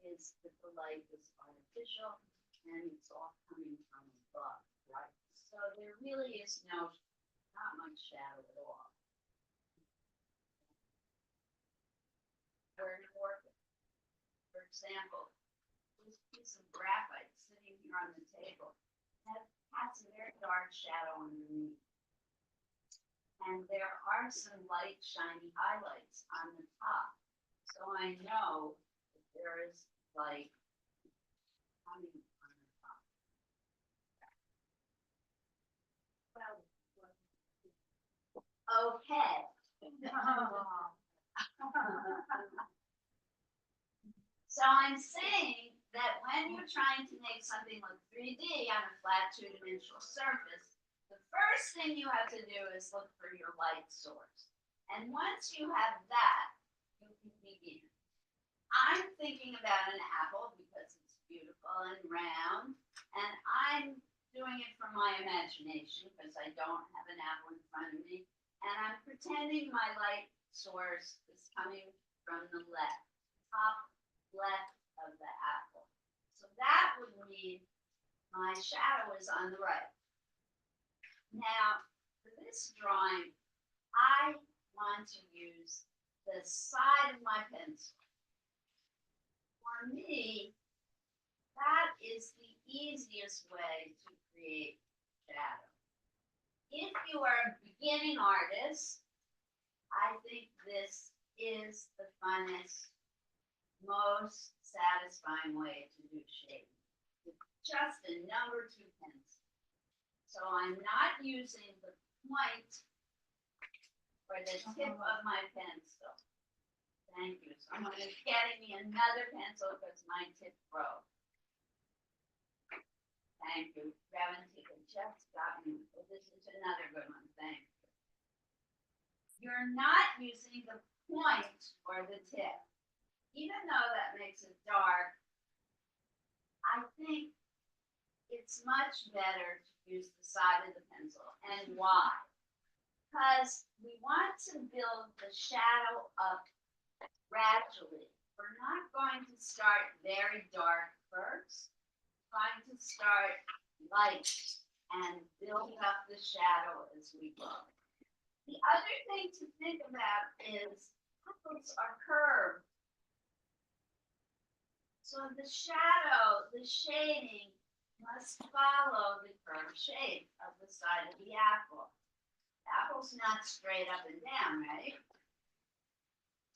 is that the light is artificial and it's all coming from above, right? So there really is not much shadow at all. Where to work it. For example, this piece of graphite sitting here on the table has a very dark shadow underneath. And there are some light, shiny highlights on the top. So I know that there is light coming on the top. Okay. So I'm saying that when you're trying to make something look 3D on a flat 2-dimensional surface, the first thing you have to do is look for your light source. And once you have that, you can begin. I'm thinking about an apple because it's beautiful and round, and I'm doing it from my imagination because I don't have an apple in front of me, and I'm pretending my light source is coming from the left, top left of the apple. So that would mean my shadow is on the right. Now, for this drawing, I want to use the side of my pencil. For me, that is the easiest way to create shadow. if you are a beginning artist, I think this is the funnest, most satisfying way to do shading. With just a number 2 pencil. So I'm not using the point or the tip of my pencil. Thank you. Someone is getting me another pencil because my tip broke. Thank you. Raventika just got me. Well, this is another good one. Thank you. You're not using the point or the tip. Even though that makes it dark, I think it's much better to use the side of the pencil. And why? Because we want to build the shadow up gradually. We're not going to start very dark first. Trying to start light and build up the shadow as we go. The other thing to think about is apples are curved. So the shadow, the shading must follow the curved shape of the side of the apple. The apple's not straight up and down, right?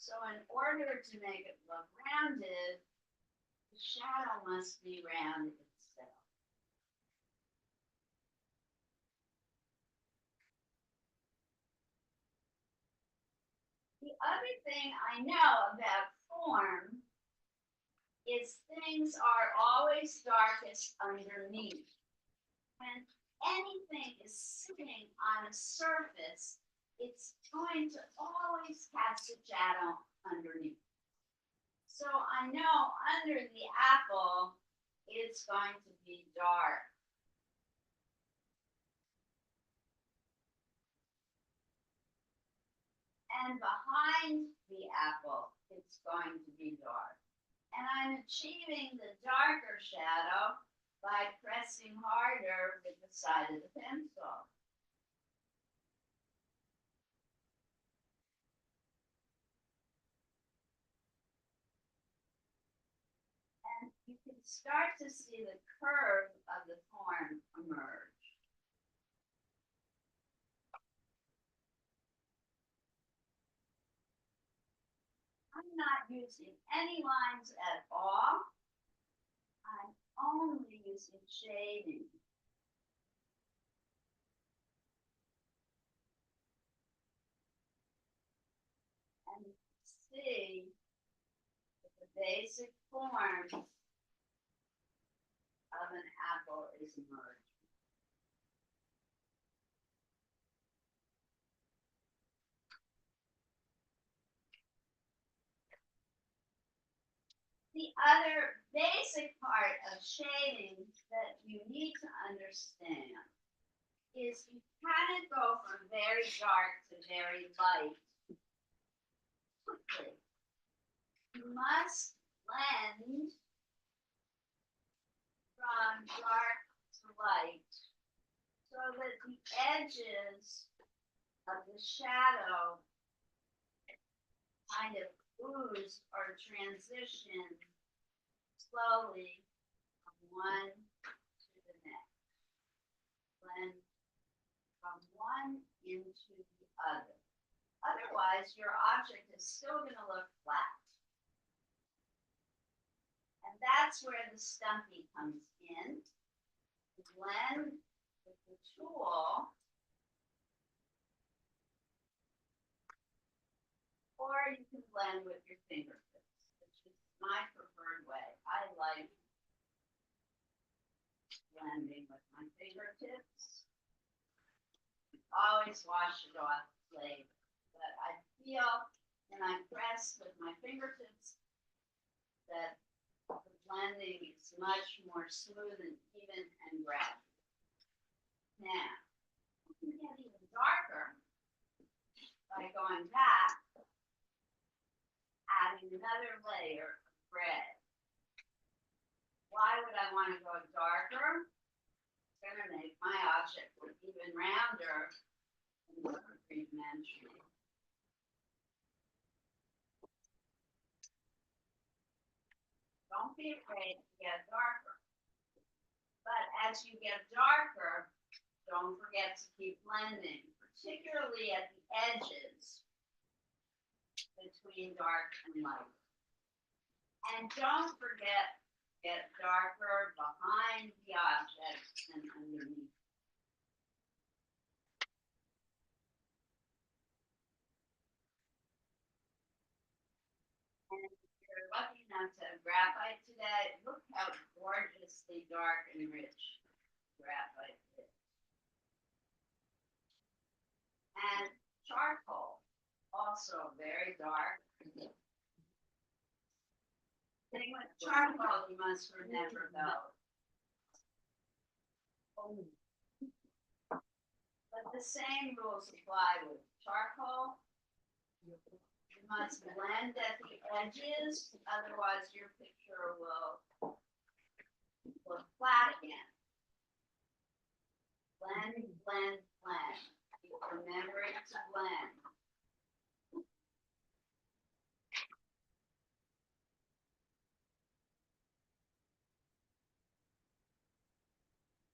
So in order to make it look rounded, the shadow must be rounded itself. The other thing I know about form is things are always darkest underneath. When anything is sitting on a surface, it's going to always cast a shadow underneath. So I know under the apple, it's going to be dark. And behind the apple, it's going to be dark. And I'm achieving the darker shadow by pressing harder with the side of the pencil. And you can start to see the curve of the form emerge. I'm not using any lines at all. I'm only using shading. And you can see that the basic form of an apple is emerging. The other basic part of shading that you need to understand is you cannot go from very dark to very light quickly. You must blend from dark to light so that the edges of the shadow kind of ooze or transition slowly from one to the next. Blend from one into the other. Otherwise, your object is still going to look flat. And that's where the stumpy comes in. You blend with the tool, or you can blend with your fingertips, which is my preferred way. I like blending with my fingertips. Always wash it off later. But I feel when I press with my fingertips that the blending is much more smooth and even and gradual. Now, you can get even darker by going back, adding another layer of red. Why would I want to go darker? It's going to make my object look even rounder and more three-dimensional. Don't be afraid to get darker. But as you get darker, don't forget to keep blending, particularly at the edges between dark and light. And don't forget, get darker behind the object and underneath. And if you're lucky enough to have graphite today, look how gorgeously dark and rich graphite is. And charcoal, also very dark. Thing with charcoal, you must remember though. But the same rules apply with charcoal. You must blend at the edges, otherwise your picture will look flat again. Blend, blend, blend. Keep remembering to blend.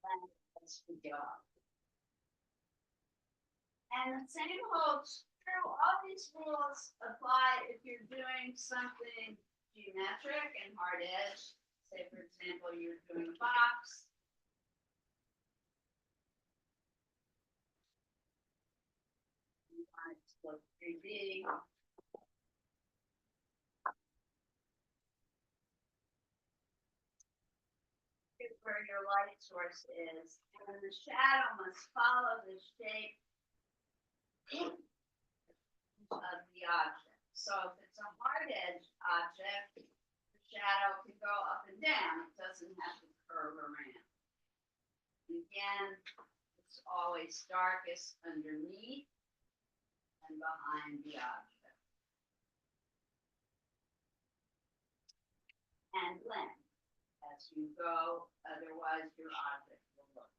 Blend as we go. And the same holds true. All these rules apply if you're doing something geometric and hard edge. Say, for example, you're doing a box. You want it to look 3D. Here's where your light source is, and the shadow must follow the shape of the object. So if it's a hard edge object, the shadow can go up and down. It doesn't have to curve around. Again, it's always darkest underneath and behind the object. And blend as you go, otherwise your object will look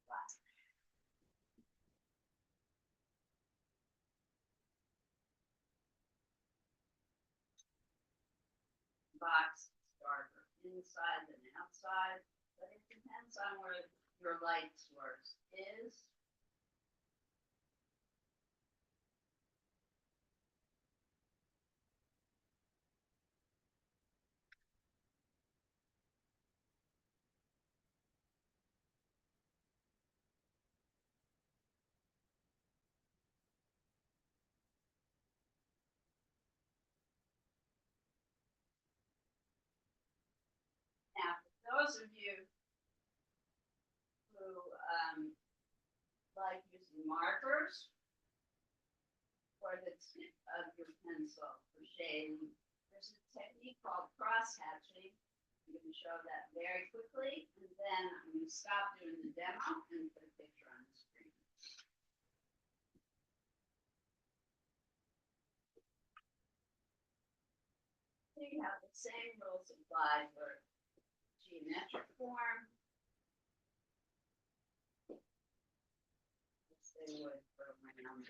flat. Box is darker inside than outside, but it depends on where your light source is. Now, for those of you who like using markers for the tip of your pencil for shading, there's a technique called cross-hatching. I'm going to show that very quickly, and then I'm going to stop doing the demo and put a picture on the screen. So you have the same rules apply for geometric form as they would for round.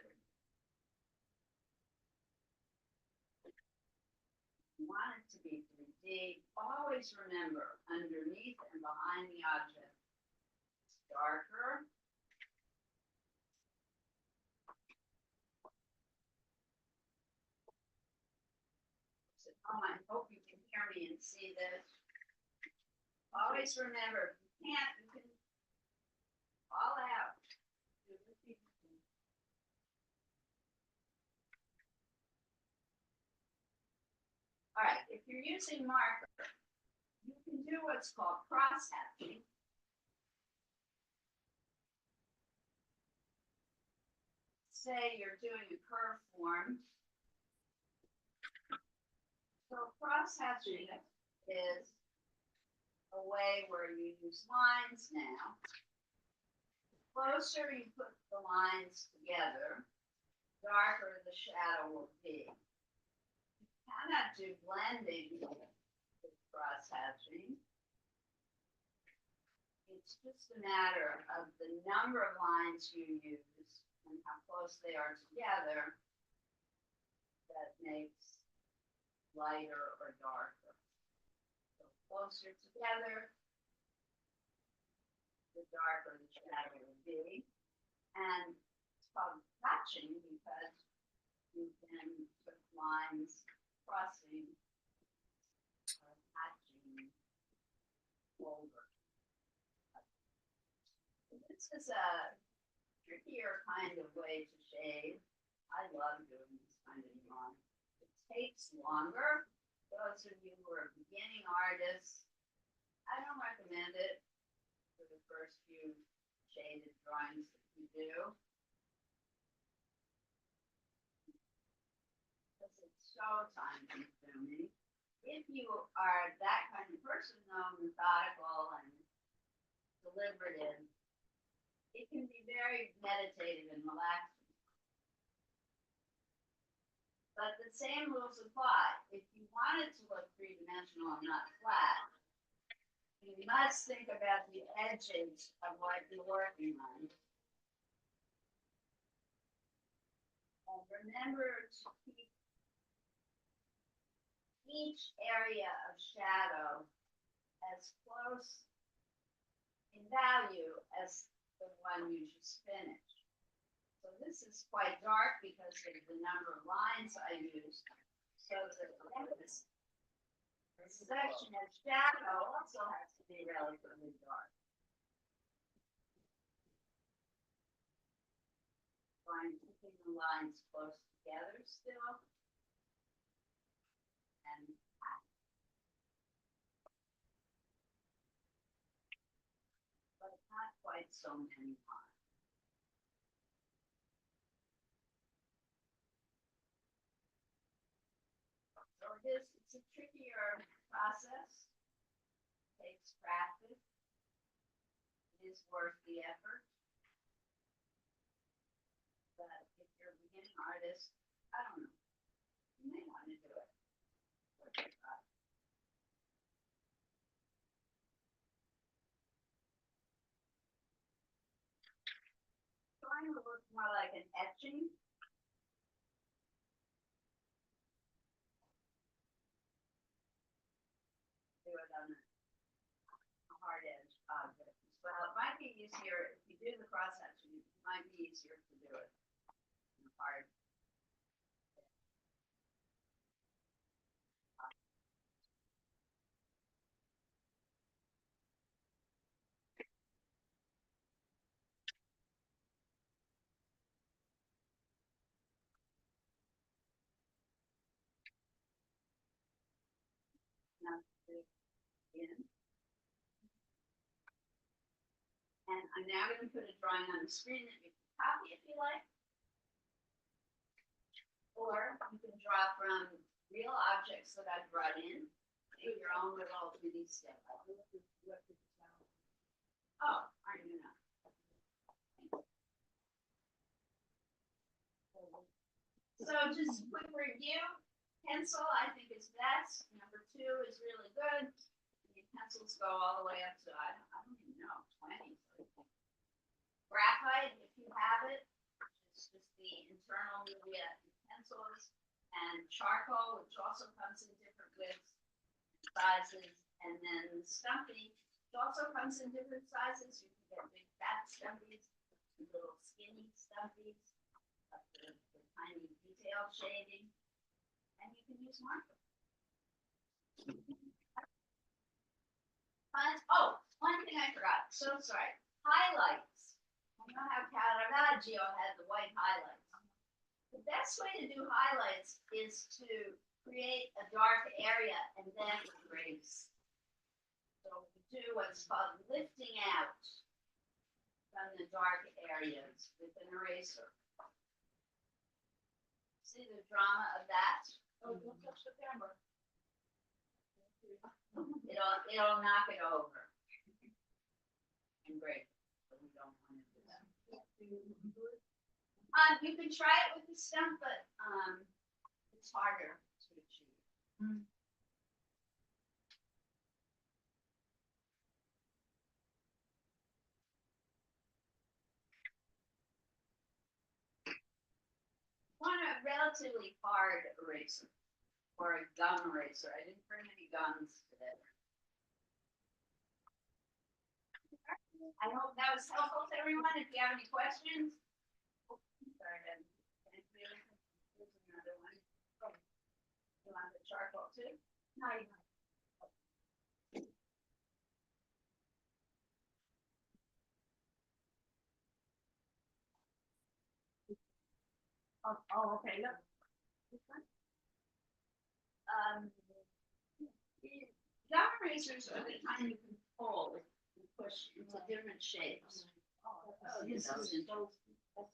You want it to be 3D, always remember underneath and behind the object, it's darker. So, I hope you can hear me and see this. Always remember, if you can't, you can all out. All right, if you're using marker, you can do what's called cross-hatching. Say you're doing a curve form. So cross-hatching is a way where you use lines now. The closer you put the lines together, darker the shadow will be. Cannot do blending with cross-hatching. It's just a matter of the number of lines you use and how close they are together that makes lighter or darker. So closer together, the the darker the shadow will be. And it's called hatching because you can put lines crossing or hatching over. This is a trickier kind of way to shade. I love doing this kind of drawing. It takes longer. Those of you who are beginning artists, I don't recommend it for the first few shaded drawings that you do. Because it's so time consuming. If you are that kind of person, though, methodical and deliberative, it can be very meditative and relaxing. But the same rules apply. If you want it to look three-dimensional and not flat, you must think about the edges of what you're working on. And remember to keep each area of shadow as close in value as the one you just finished. So this is quite dark because of the number of lines I used. So this section of shadow also has to be relatively dark. So I'm keeping the lines close together still. And but not quite so many lines. So it's a trickier process. It takes practice. It is worth the effort. But if you're a beginning artist, I don't know. You may want to do it. Trying to look more like an etching. Do it on a hard edge object as well. It might be easier if you do the cross hatching. It might be easier to do it in hard. Now, in. And I'm now going to put a drawing on the screen that you can copy if you like. Or you can draw from real objects that I've brought in. Make your own little mini step. Oh, aren't you not? So just a quick review. Pencil, I think, is best. Number 2 is really good. The pencils go all the way up to, I don't even know, 20. Graphite, if you have it, it's just the internal media pencils, and charcoal, which also comes in different widths and sizes, and then Stumpy, which also comes in different sizes. You can get big fat Stumpies, little skinny Stumpies, the tiny detail shading, and you can use marker. Oh, one thing I forgot. So sorry. Highlights. I know how Caravaggio had the white highlights. The best way to do highlights is to create a dark area and then erase. So we do what's called lifting out from the dark areas with an eraser. See the drama of that? Oh, don't touch the camera. It'll knock it over. And break. So we don't want to do that. You can try it with the stump, but it's harder to achieve. Want a relatively hard eraser or a gum eraser. I didn't bring any gums today. I hope that was helpful to everyone. If you have any questions. Sorry, then. Here's another one. Oh, you want the charcoal too? No, you don't. Okay, look. This one? The Dot erasers are the kind you can pull and push into different shapes. This is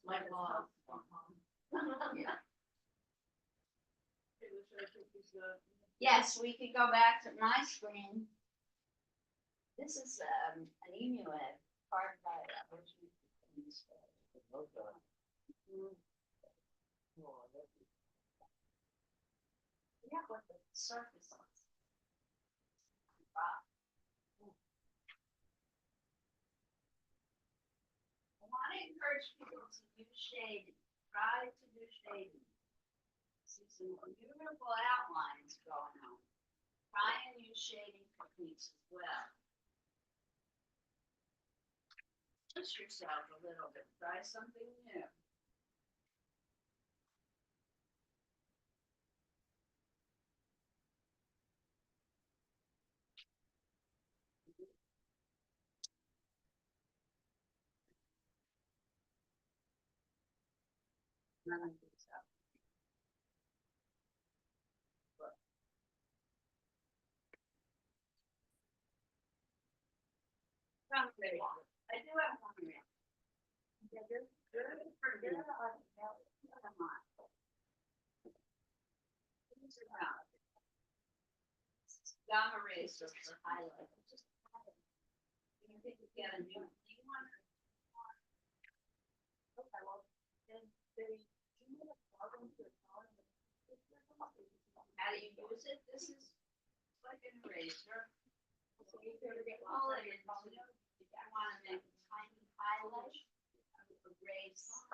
like law. Yeah. Yes, we could go back to my screen. This is an EMUAD card by yeah, what the surface on. I want to encourage people to use shading. Try to do shading. See some beautiful outlines going on. Try and use shading techniques as well. Push yourself a little bit. Try something new. None of these out. I do have one here. Yeah, they're on. Come on. These are out. Gamma rays are the highlight. Just you think you get a new one? Okay, well, then how do you use it? This is like an eraser. So you go to get all it in. If you want to make a tiny highlight, erase.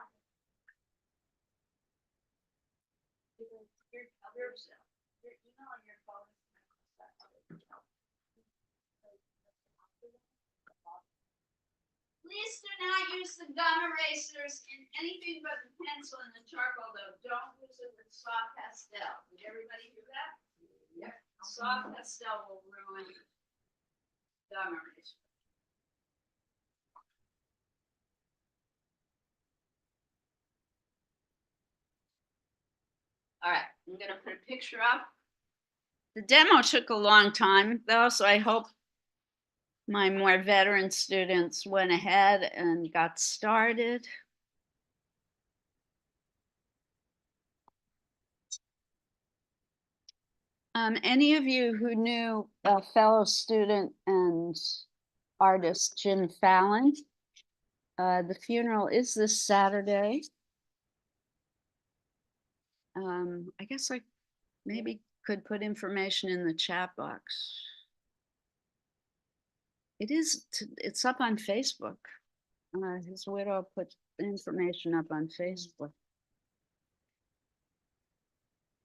Your email and your phone. Please do not use the gum erasers in anything but the pencil and the charcoal, though. Don't use it with soft pastel. Did everybody hear that? Yep. Soft pastel will ruin gum eraser. All right, I'm gonna put a picture up. The demo took a long time, though, so I hope my more veteran students went ahead and got started. Any of you who knew a fellow student and artist Jim Fallon, the funeral is this Saturday. I guess I maybe could put information in the chat box. It's up on Facebook. His widow put information up on Facebook.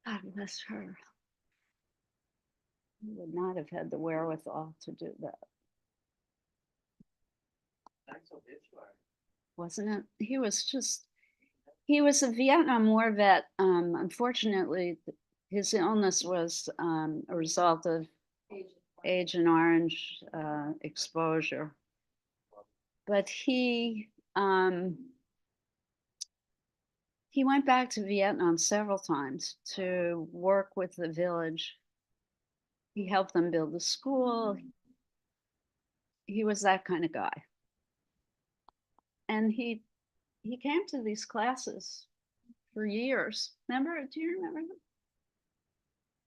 God bless her. He would not have had the wherewithal to do that. Wasn't it? He was a Vietnam War vet. Unfortunately, his illness was a result of Agent Orange exposure. But he went back to Vietnam several times to work with the village. He helped them build a school. He was that kind of guy. And he came to these classes for years. Remember? Do you remember him?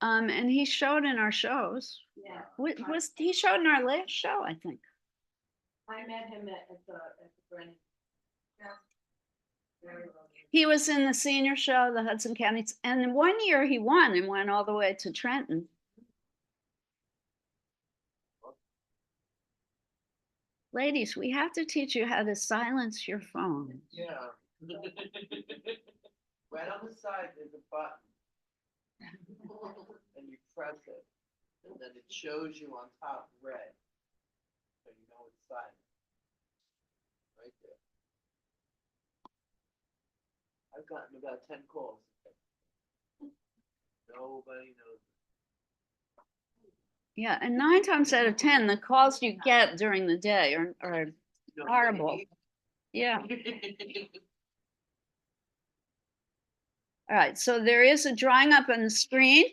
And he showed in our shows. Yeah. He showed in our last show, I think. I met him at the Brennan. He was in the senior show, the Hudson County, and one year he won and went all the way to Trenton. Ladies, we have to teach you how to silence your phone. Yeah. Right on the side, there's a button. And you press it, and then it shows you on top red. So you know it's silent. right there. I've gotten about 10 calls. Nobody knows. Yeah, and 9 times out of 10, the calls you get during the day are Nobody horrible. needs- Yeah. All right, so there is a drawing up on the screen.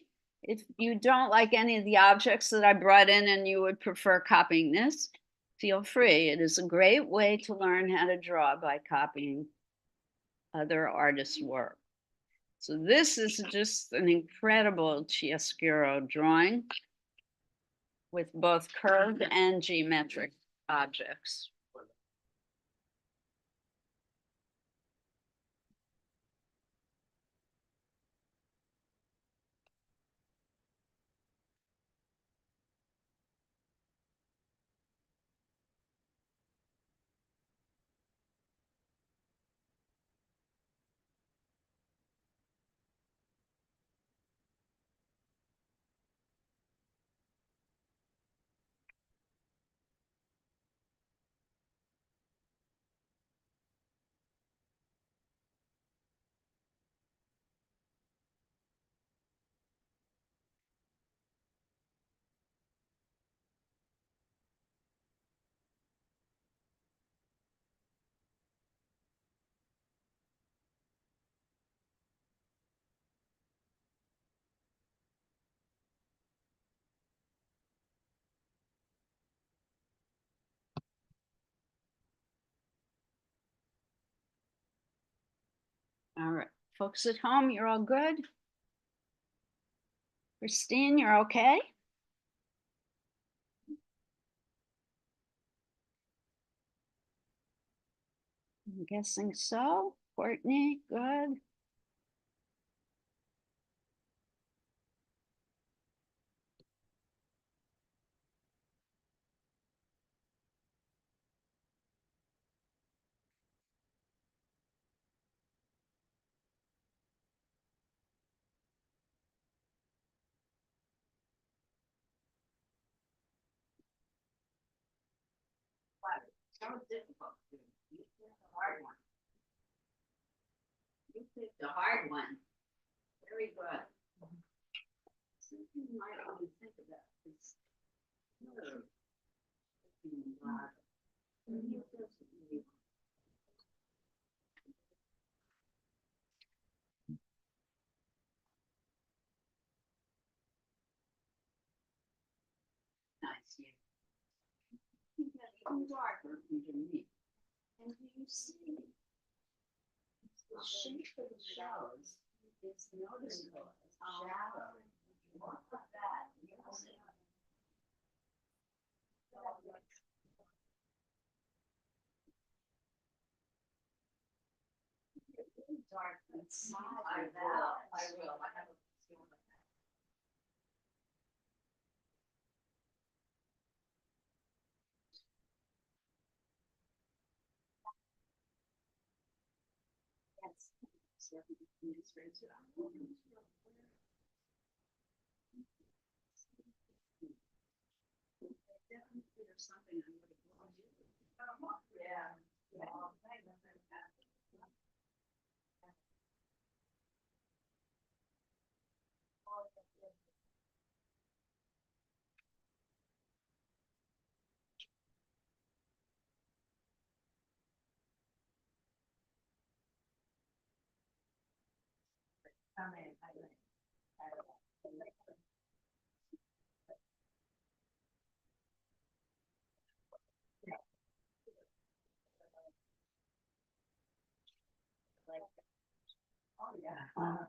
If you don't like any of the objects that I brought in and you would prefer copying this, feel free. It is a great way to learn how to draw by copying other artists' work. So this is just an incredible chiaroscuro drawing with both curved and geometric objects. All right, folks at home, you're all good? Christine, you're okay? I'm guessing so. Courtney, good. So difficult. You picked a hard one. You picked a hard one. Very good. Something you might want to think about is. Nice, yeah. You got even darker underneath. And do you see? The shape of the shadows is noticeable as shadow. Look at that. Yes. Dark inside of that. I will. I have a. Yeah. Oh, yeah.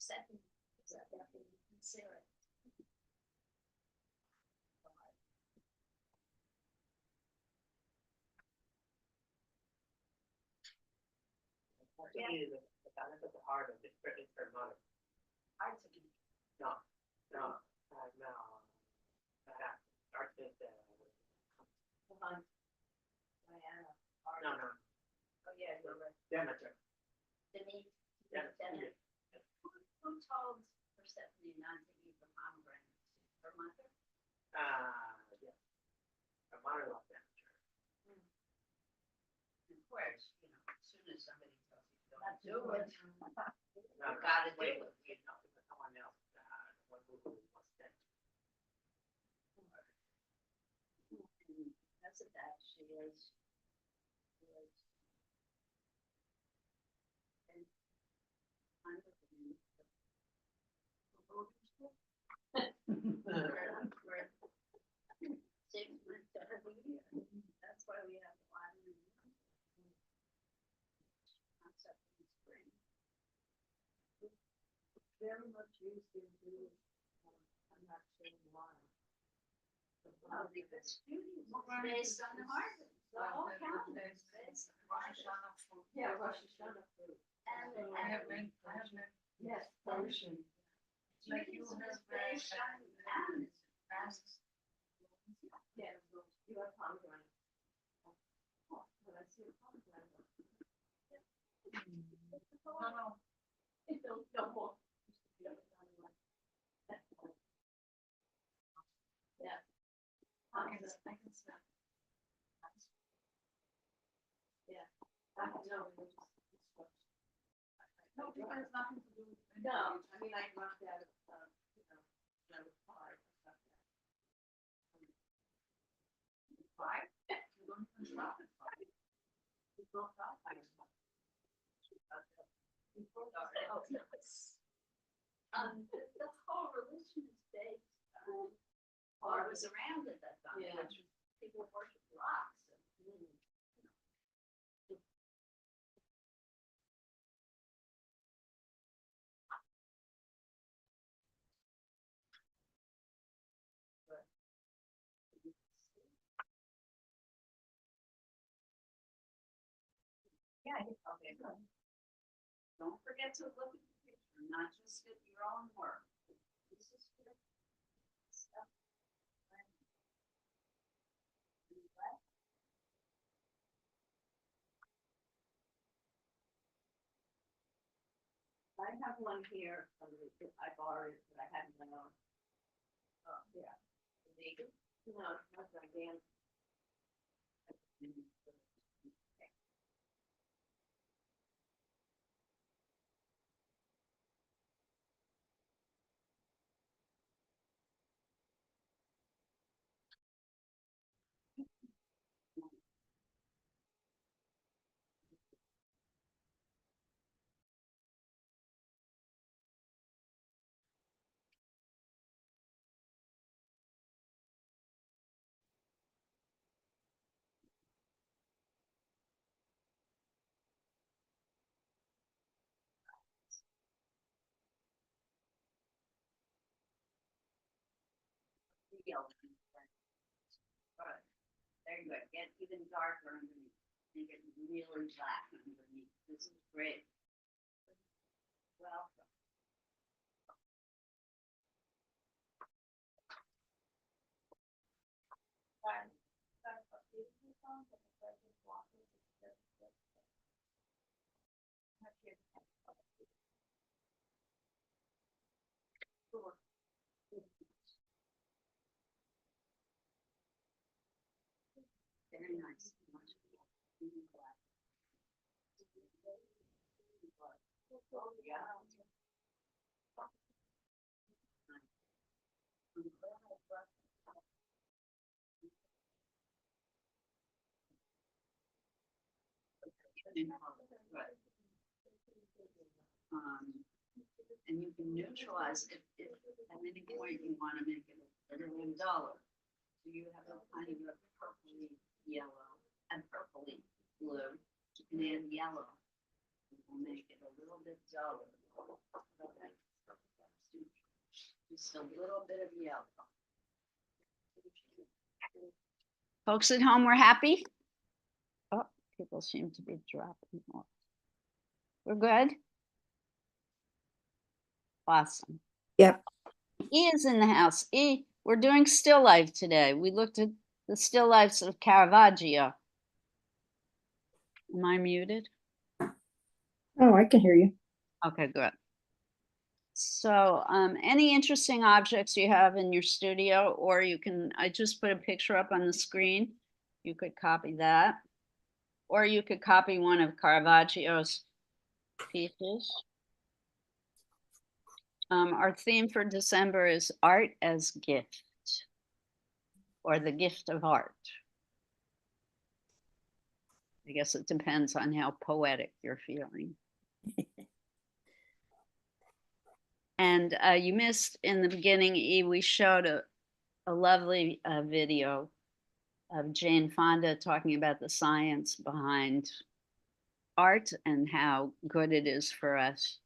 Second, is that Sarah? Unfortunately, the benefit of the heart of it, it's for mother. No, no, no. Start with the. No, no. Oh, yeah, you're right. Demeter. Denise. Demeter. Who told Persephone not to eat the pomegranate? Her mother? Yeah. Her mother loved Demeter. Of course, you know, as soon as somebody tells you don't do it, No, you gotta do wait, it. you know, someone else, one who was dead. That's a bad, she is. And I'm looking at we're 6 months every year. That's why we have a lot of concept in spring. Very much used in Jewish, I'm not sure why. Well, because students are based on the harvest, the whole calendar is based on harvest. Yeah, Rosh Hashanah food. And I have been, yes, ocean. Judaism is based on calendars. Yeah, you have pomegranate. Oh, but I see a pomegranate. No. No more. Yeah. I can smell. Yeah. I don't know. No, because it's nothing to do with. No, I mean, I rushed out of, you know, five or something. Five? You're going to stop at five. We broke up. The whole religion is based on, or was around at that time, which was people worship rocks. Yeah, okay, good. Don't forget to look at the picture, not just at your own work. This is good stuff. I have one here, I borrowed it, but I hadn't been on. Oh, yeah. Vegan? No, not vegan. Right. There you go. Get even darker underneath. Make it really black underneath. This is great. Welcome. Very nice. And you can neutralize if at any point you want to make it a little duller. So you have a kind of a purpley yellow and purpley blue and then yellow. We'll make it a little bit duller. Okay. Just a little bit of yellow. Folks at home, we're happy? Oh, people seem to be dropping off. We're good? Awesome. Yep. E is in the house. E, we're doing still life today. We looked at the still lifes of Caravaggio. Am I muted? Oh, I can hear you. Okay, good. So, any interesting objects you have in your studio, or you can, I just put a picture up on the screen. You could copy that. Or you could copy one of Caravaggio's pieces. Our theme for December is art as gift, or the gift of art. I guess it depends on how poetic you're feeling. And you missed in the beginning, E, we showed a lovely video of Jane Fonda talking about the science behind art and how good it is for us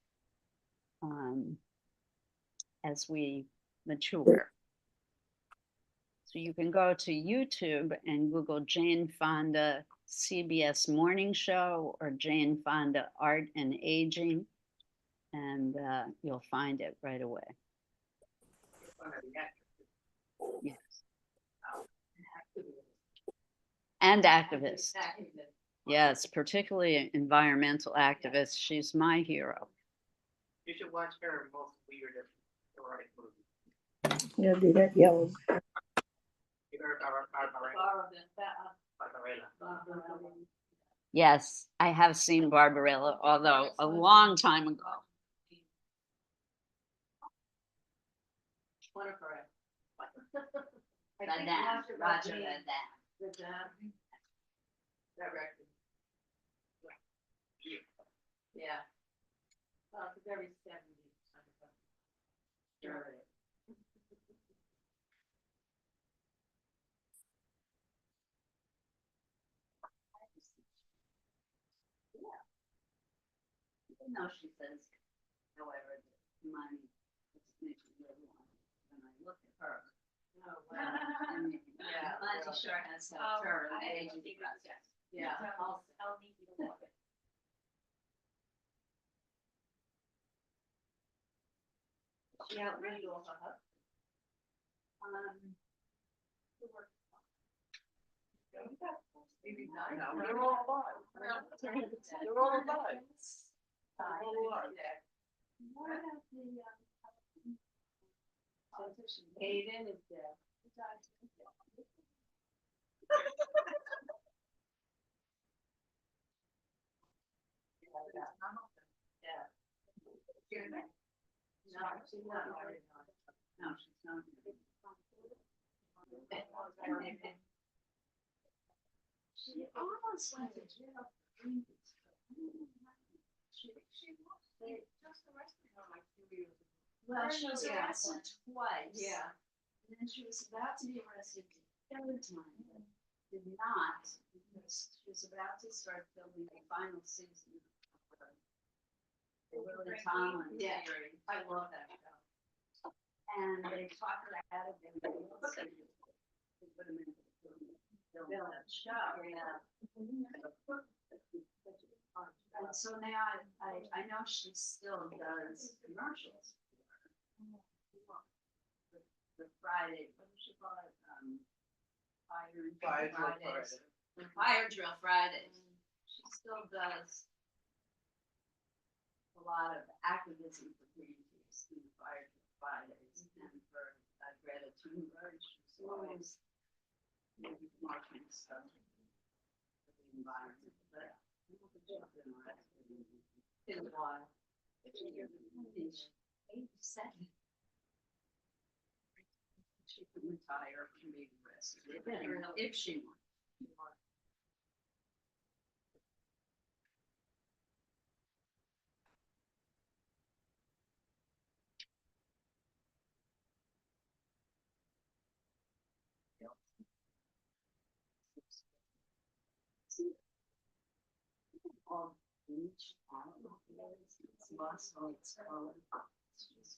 as we mature. So you can go to YouTube and Google Jane Fonda CBS Morning Show or Jane Fonda Art and Aging, and you'll find it right away. Yes. And activists. Yes, particularly environmental activists. She's my hero. You should watch her in most weird erotic movies. Yeah, do that yellow. You heard about Barbarella? Yes, I have seen Barbarella, although a long time ago. Madame, Roger Madame. That record. Yeah. Well, it's very 70s. Sure. Yeah. Even though she says, however, that money just makes me really want it when I look at her. Oh, wow. I mean, yeah, money sure has helped her. Yeah, I'll need you to look at. She outlived all her husband. Who worked? Maybe not. No, they're all alive. They're all alive. What about the, Aiden is dead. Yeah. No, she's not. No, she's not. She almost went to jail. She was, they just arrested her like 2 years ago. Well, she was arrested twice. Yeah. And then she was about to be arrested the third time. Did not, because she was about to start filming the final season of the Will and Tom and Terry. I love that show. And they talked her out of it. They put them in the show. Yeah. And so now I know she still does commercials. The Friday, what does she call it? Fire Fridays. Fire Drill Fridays. She still does a lot of activism for Greenpeace in the Fire Drill Fridays and for Greta Thunberg. She's always marking stuff for the environment. But in a while. She's 87. She could retire from being arrested if she wants. All beach, it's lost all its color. It's just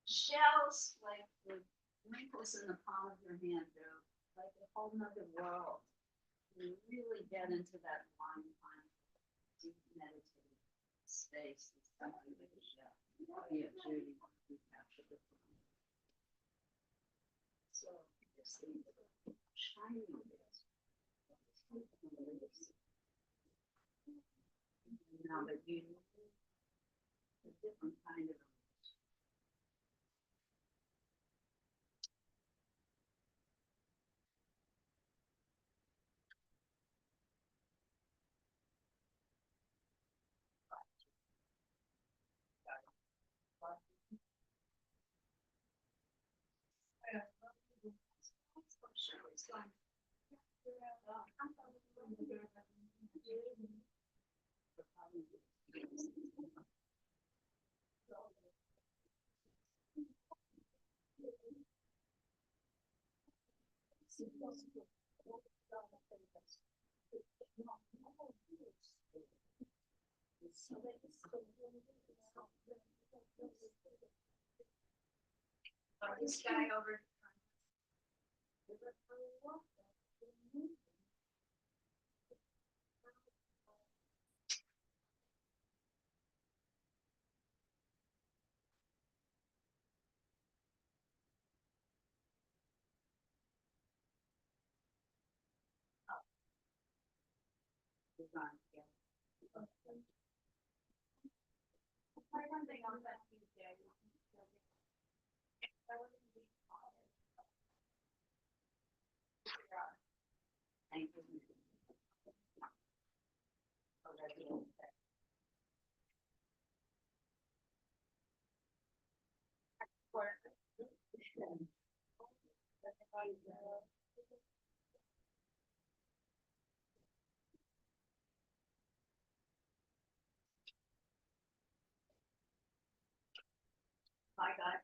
shells like the wrinkles in the palm of your hand, they're like a whole nother world. You really get into that mind, deep meditative space. It's something like a shell. Yeah, Judy, we captured it. So, this thing is shiny. Now, but you, a different kind of. This guy over. Bye, guys.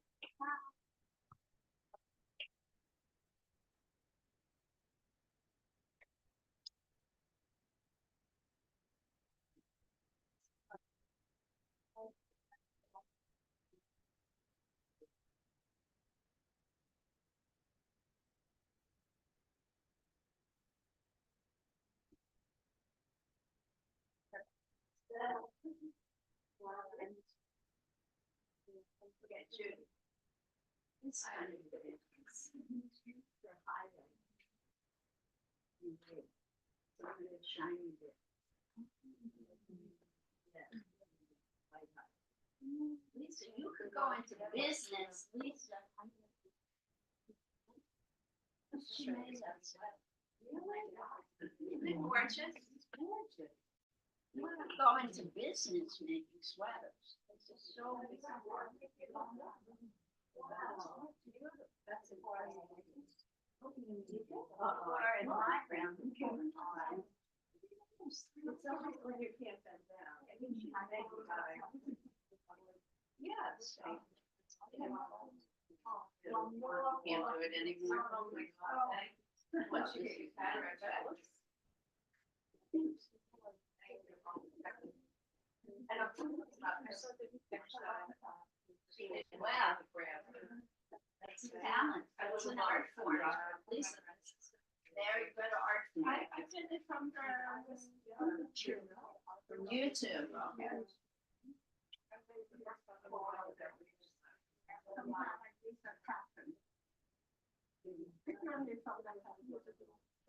Forget Judy. It's kind of the highway. So it's shiny bit. Lisa, you could go into business, Lisa. She made that sweater. Isn't it gorgeous? It's gorgeous. You want to go into business making sweaters. It's just so wow. That's important. Or in my ground. It's always when you can't bend down. Yes. Can't do it anymore. Once you get your cataract back. Wow. That's talent. It's an art form. Lisa, very good art form. I did it from YouTube. From YouTube. Okay.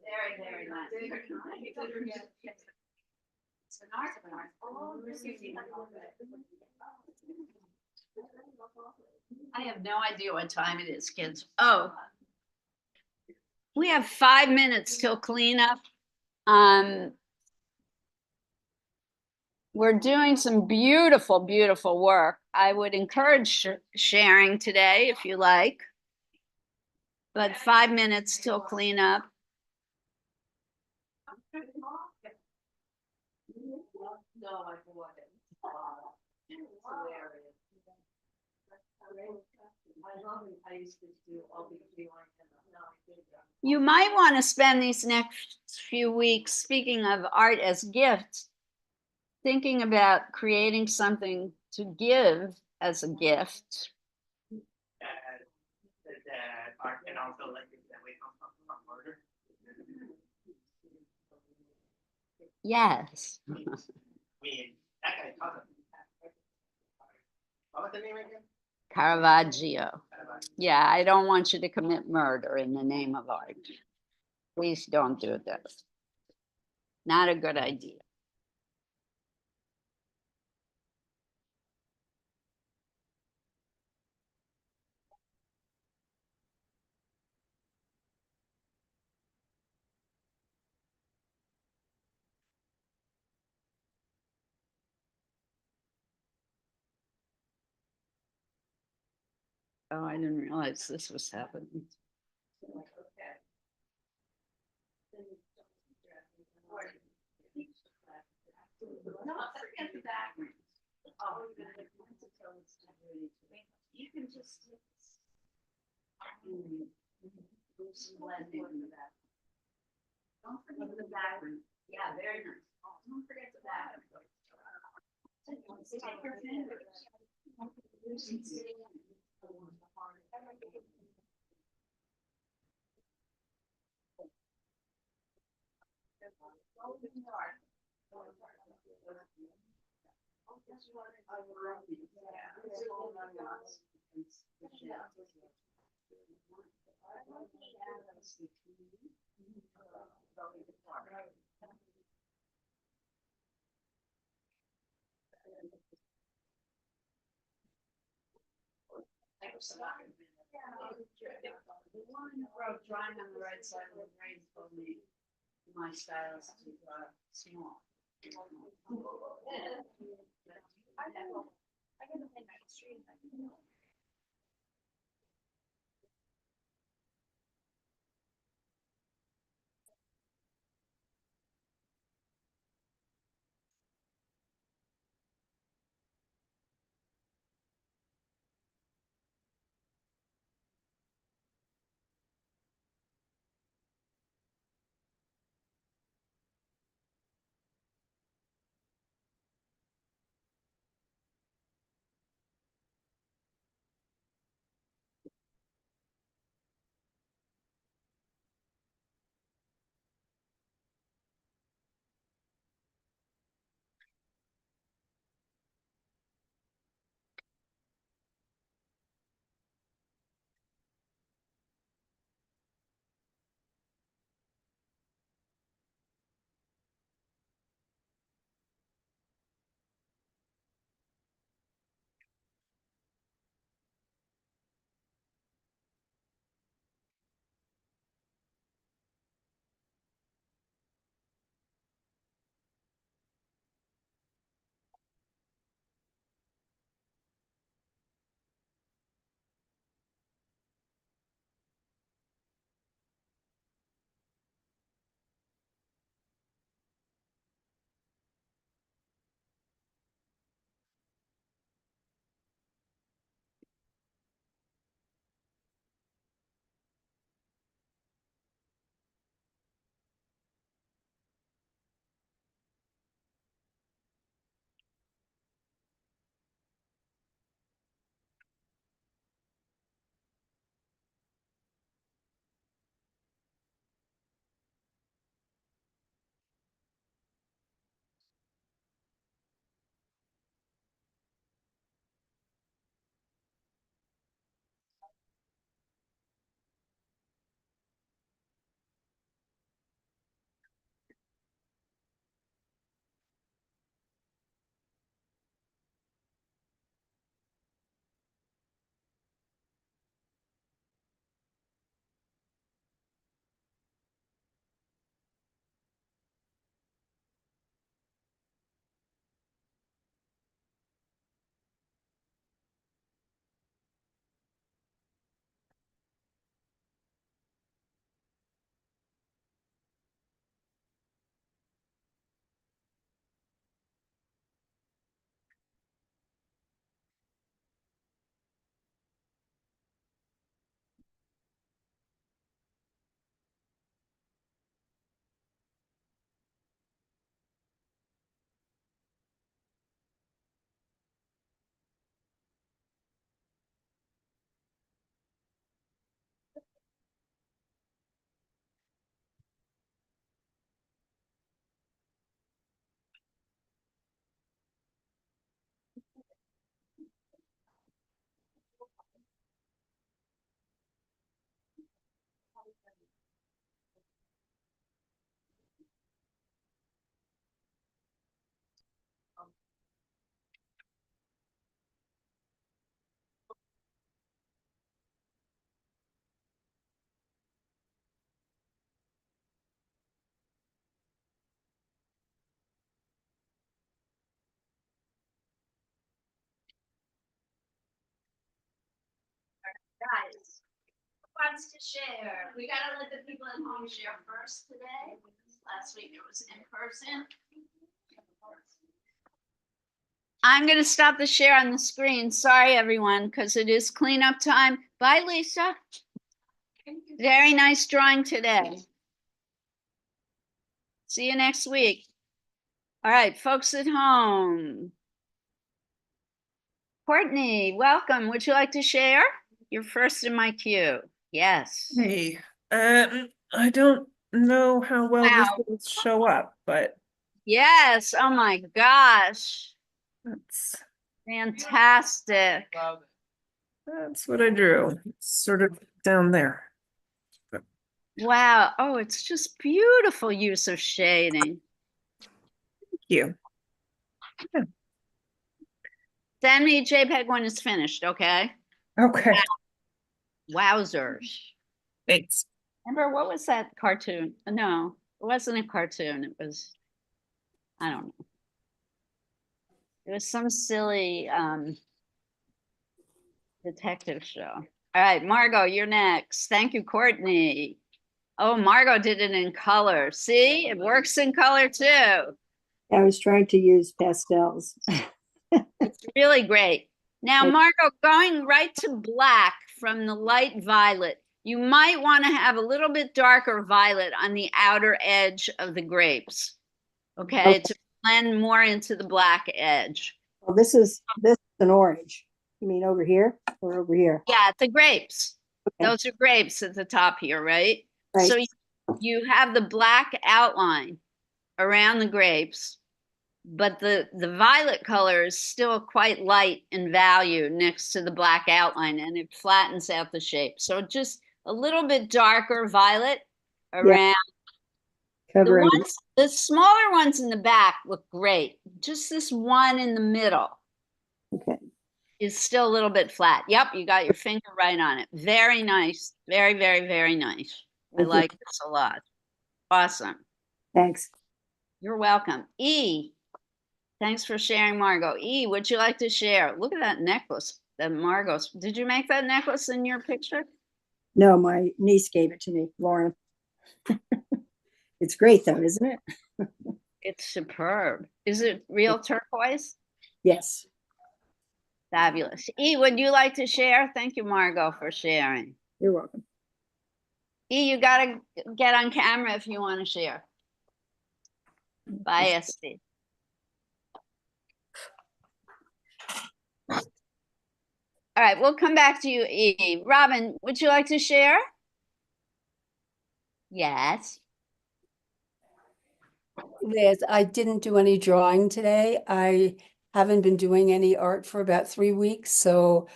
Very, very nice. It's an art form. I have no idea what time it is, kids. Oh. We have 5 minutes till cleanup. We're doing some beautiful, beautiful work. I would encourage sharing today if you like. But 5 minutes till cleanup. No, I bought it. You might want to spend these next few weeks, speaking of art as gifts, thinking about creating something to give as a gift. don't feel like you're away from murder. Yes. I mean, that guy's cousin. What was the name again? Caravaggio. Yeah, I don't want you to commit murder in the name of art. Please don't do this. Not a good idea. Oh, I didn't realize this was happening. You can just. Don't forget the background. Yeah, very nice. Don't forget the background. The woman who wrote Drawing on the Right Side of the Brain told me my style is too small. I get the Midnight Street. Guys, who wants to share? We gotta let the people at home share first today. Last week it was in person. I'm gonna stop the share on the screen. Sorry, everyone, because it is cleanup time. Bye, Lisa. Very nice drawing today. See you next week. All right, folks at home. Courtney, welcome. Would you like to share? You're first in my queue. Yes. Hey, I don't know how well this Wow. will show up, but Yes. Oh my gosh. that's Fantastic. what I drew. It's sort of down there. Wow. Oh, it's just beautiful use of shading. Thank you. Send me a JPEG when it's finished, okay? Okay. Wowzers. Thanks. Remember, what was that cartoon? No, it wasn't a cartoon. It was, I don't know. It was some silly detective show. All right, Margot, you're next. Thank you, Courtney. Oh, Margot did it in color. See, it works in color too. I was trying to use pastels. It's really great. Now, Right. Margot, going right to black from the light violet, you might want to have a little bit darker violet on the outer edge of the grapes. Okay, to blend more into the black edge. Well, this is an orange. You mean over here or over here? Yeah, the grapes. Okay. Those are grapes at the top here, right? Right. So you have the black outline around the grapes, but the violet color is still quite light in value next to the black outline, and it flattens out the shape. So just a little bit darker violet around. Covering. The smaller ones in the back look great. Just this one in the middle Okay. is still a little bit flat. Yep, you got your finger right on it. Very nice. Very, very, very nice. I Thank you. like this a lot. Awesome. Thanks. You're welcome. E, thanks for sharing, Margot. E, would you like to share? Look at that necklace that Margot's. Did you make that necklace in your picture? No, my niece gave it to me, Lauren. It's great though, isn't it? It's superb. Is it real turquoise? Yes. Fabulous. E, would you like to share? Thank you, Margot, for sharing. You're welcome. E, you gotta get on camera if you want to share. Bye, Esty. All right, we'll come back to you, E. Robin, would you like to share? Yes. Liz, I didn't do any drawing today. I haven't been doing any art for about 3 weeks, so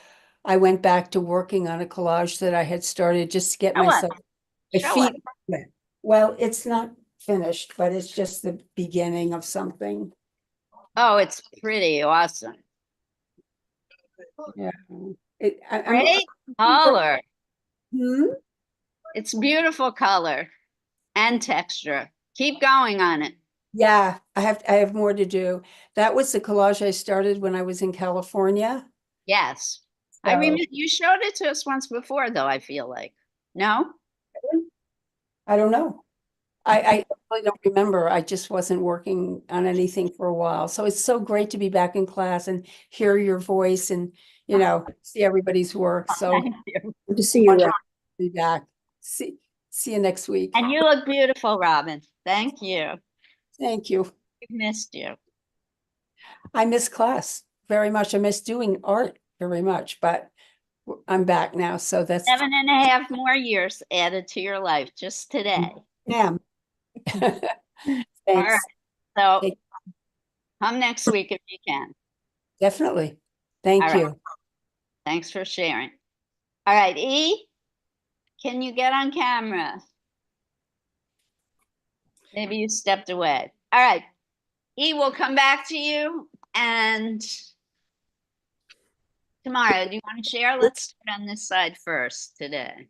I went back to working on a collage that I had started just to get Show us. myself my Show feet wet. Well, it's not finished, but it's just the beginning of something. Oh, it's pretty awesome. Yeah. I'm Great color. Hmm? It's beautiful color and texture. Keep going on it. Yeah, I have more to do. That was the collage I started when I was in California. Yes. I So- remember you showed it to us once before, though, I feel like. No? I don't know. I really don't remember. I just wasn't working on anything for a while. So it's so great to be back in class and hear your voice and, see everybody's work. So Thank you. Good to see you. Rob. be back. See you next week. And you look beautiful, Robin. Thank you. Thank you. We've missed you. I miss class very much. I miss doing art very much, but I'm back now. So that's 7.5 more years added to your life just today. damn. All Thanks. right. So Take- come next week if you can. Definitely. Thank All right. you. Thanks for sharing. All right, E, Can you get on camera? Maybe you stepped away. All right. E will come back to you, and Tamara, do you want to share? Let's start on this side first today.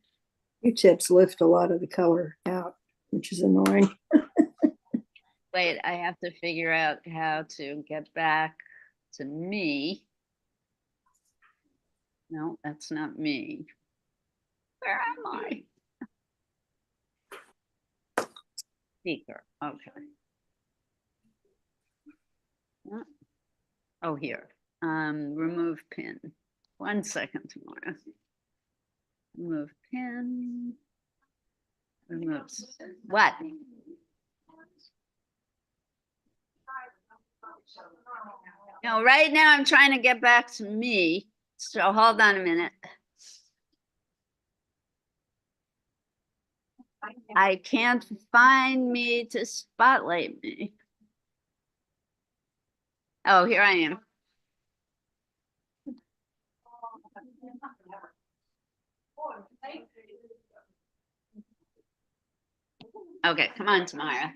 Q-tips lift a lot of the color out, which is annoying. Wait, I have to figure out how to get back to me. No, that's not me. Where am I? Speaker, okay. Oh, here. Remove pin. 1 second, Tamara. Remove pin. Remove. What? No, right now I'm trying to get back to me. So hold on a minute. I can't find me to spotlight me. Oh, here I am. Okay, come on, Tamara.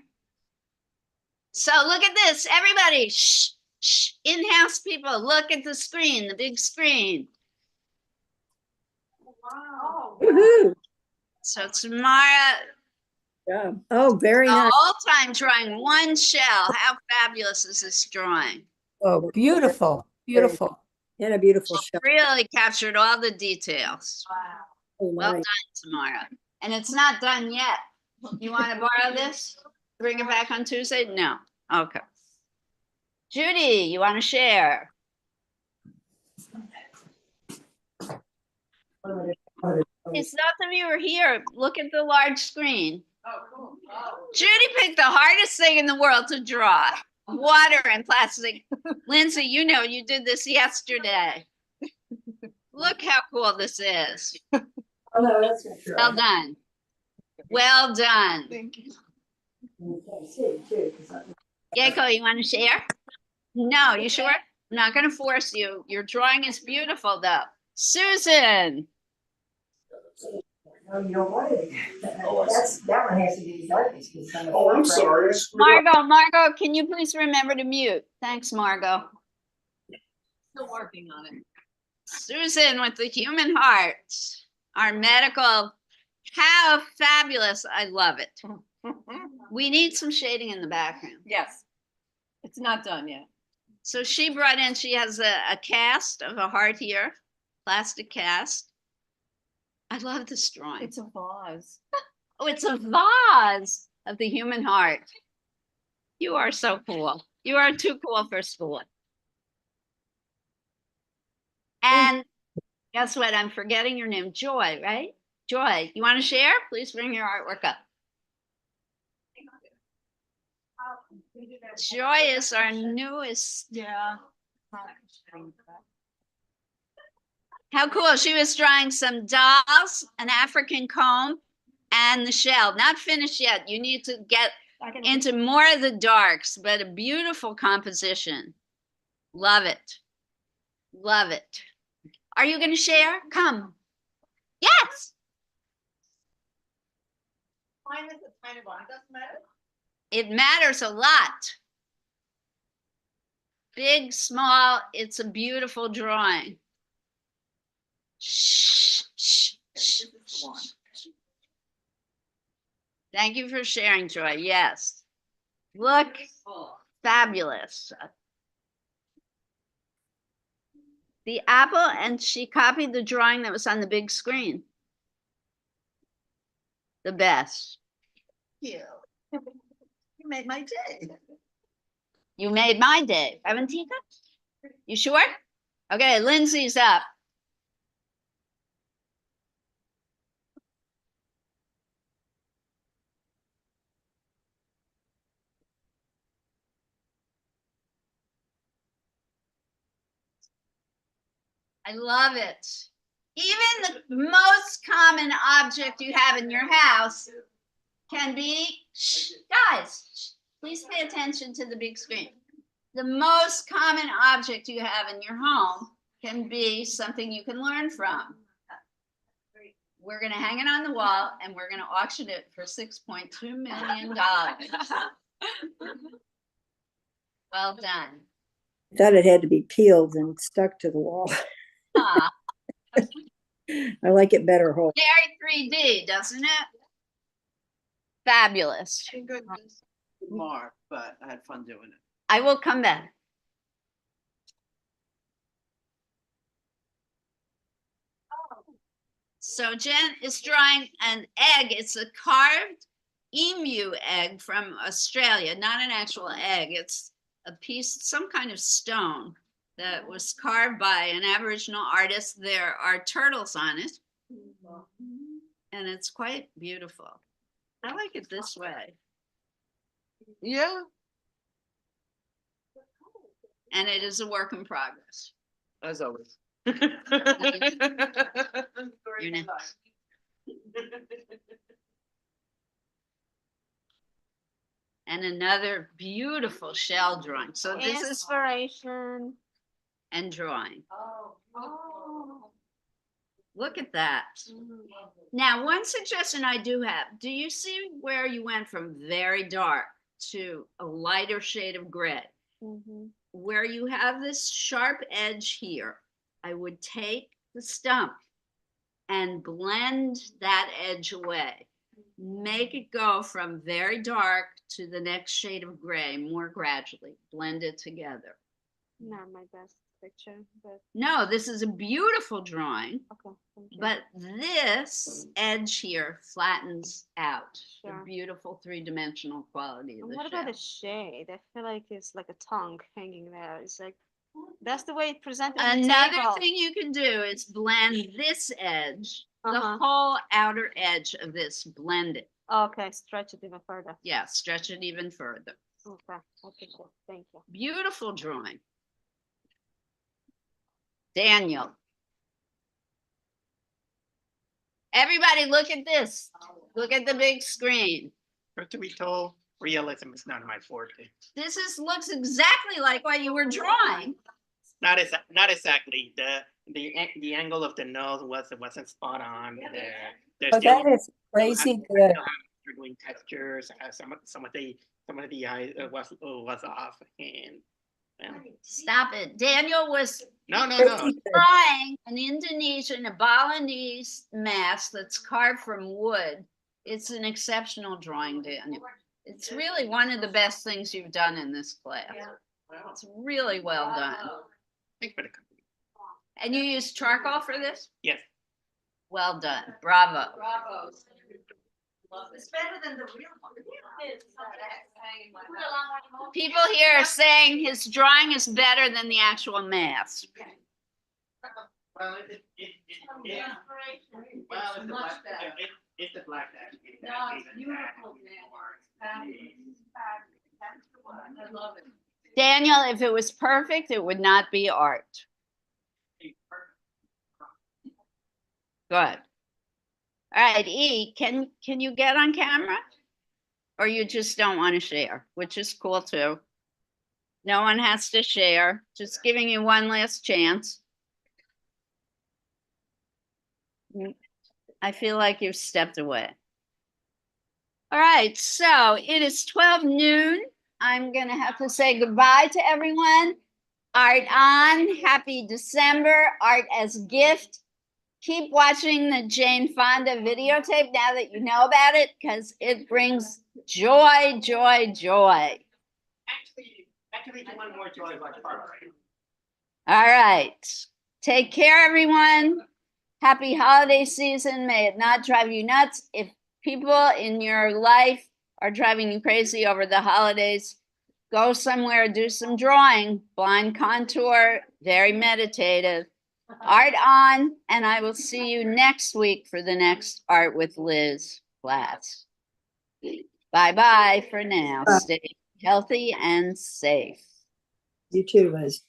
So look at this, everybody. Shh, shh. In-house people, look at the screen, the big screen. Wow. Woohoo! So Tamara, Yeah. Oh, very the nice. whole time drawing one shell. How fabulous is this drawing? Oh, beautiful, beautiful. And a beautiful shot. Really captured all the details. Oh, Well nice. done, Tamara. And it's not done yet. You want to borrow this? Bring it back on Tuesday? No. Okay. Judy, you want to share? It's not that you were here. Look at the large screen. Oh, cool. Oh. Judy picked the hardest thing in the world to draw. Water and plastic. Lindsay, you know, you did this yesterday. Look how cool this is. Oh, no, that's not true. Well done. Well done. Thank you. Gecko, you want to share? No, you sure? I'm not going to force you. Your drawing is beautiful, though. Susan. No, you don't want it. That one has to be darkness. Oh, I'm sorry. I screwed up. Margot, can you please remember to mute? Thanks, Margot. Still working on it. Susan with the human heart, our medical. How fabulous. I love it. We need some shading in the background. Yes. It's not done yet. So she brought in, she has a cast of a heart here, plastic cast. I love this drawing. It's a vase. Oh, it's a vase of the human heart. You are so cool. You are too cool for school. And guess what? I'm forgetting your name. Joy, right? Joy, you want to share? Please bring your artwork up. Joy is our newest. Yeah. How cool. She was drawing some dolls, an African comb, and the shell. Not finished yet. You need to get into more of the darks, but a beautiful composition. Love it. Love it. Are you going to share? Come. Yes. Mine is a tiny one. Doesn't matter. It matters a lot. Big, small, it's a beautiful drawing. Shh, shh, shh, shh. Thank you for sharing, Joy. Yes. Look fabulous. The apple, and she copied the drawing that was on the big screen. The best. You made my day. You made my day. Aventika? You sure? Okay, Lindsay's up. I love it. Even the most common object you have in your house can be, shh, guys, shh, please pay attention to the big screen. The most common object you have in your home can be something you can learn from. We're gonna hang it on the wall and we're gonna auction it for $6.2 million. Well done. Thought it had to be peeled and stuck to the wall. Ah, I like it better whole. very 3D, doesn't it? Fabulous. Good mark, but I had fun doing it. I will come back. So Jen is drawing an egg. It's a carved emu egg from Australia, not an actual egg. It's a piece, some kind of stone that was carved by an Aboriginal artist. There are turtles on it. And it's quite beautiful. I like it this way. Yeah, And it is a work in progress. as always. You're next. And another beautiful shell drawing. So this is Inspiration. and drawing. Oh. Look at that. Now, one suggestion I do have, do you see where you went from very dark to a lighter shade of gray? Where you have this sharp edge here, I would take the stump and blend that edge away. Make it go from very dark to the next shade of gray more gradually. Blend it together. Not my best picture, but No, this is a beautiful drawing, okay. Thank you. but this edge here flattens out the Sure. beautiful three-dimensional quality of And the what about the shell. shade? I feel like it's like a tongue hanging there. It's like that's the way it presented on the Another table. thing you can do is blend this edge, the Uh-huh. whole outer edge of this, blend it. Okay, stretch it even further. Yeah, stretch it even further. Okay, okay, cool. Thank you. Beautiful drawing. Daniel. Everybody look at this. Look at the big screen. Truth to be told, realism is not my forte. This looks exactly like what you were drawing. Not exactly. The angle of the nose wasn't spot on. There's But that is crazy good. You're doing textures. Some of the eyes was off, and Stop it. Daniel was no. drawing an Indonesian, a Balinese mask that's carved from wood. It's an exceptional drawing, Daniel. It's really one of the best things you've done in this class. It's really well done. Thanks for the compliment. And you used charcoal for this? Yes. Well done. Bravo. Bravo. It's better than the real one. People here are saying his drawing is better than the actual mask. Well, it's the black I love it. Daniel, if it was perfect, it would not be art. Good. All right, E, can you get on camera? Or you just don't want to share, which is cool too. No one has to share, just giving you one last chance. I feel like you've stepped away. All right, so it is 12 noon. I'm gonna have to say goodbye to everyone. Art on, happy December, art as gift. Keep watching the Jane Fonda videotape now that you know about it, because it brings joy, joy, joy. Actually, one more joy about the park. All right. Take care, everyone. Happy holiday season. May it not drive you nuts. If people in your life are driving you crazy over the holidays, go somewhere, do some drawing, blind contour, very meditative. Art on, and I will see you next week for the next Art with Liz class. Bye-bye for now. Stay healthy and safe. You too, Liz.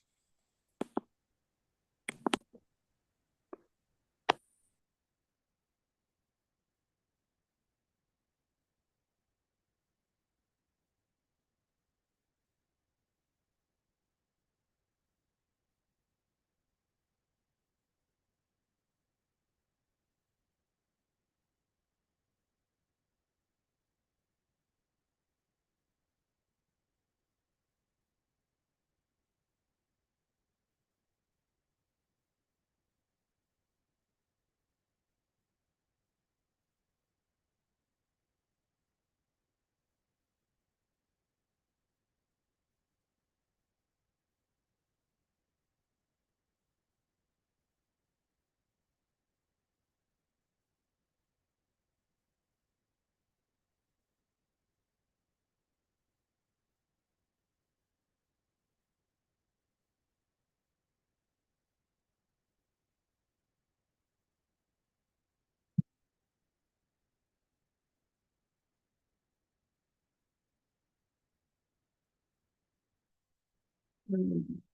Mm.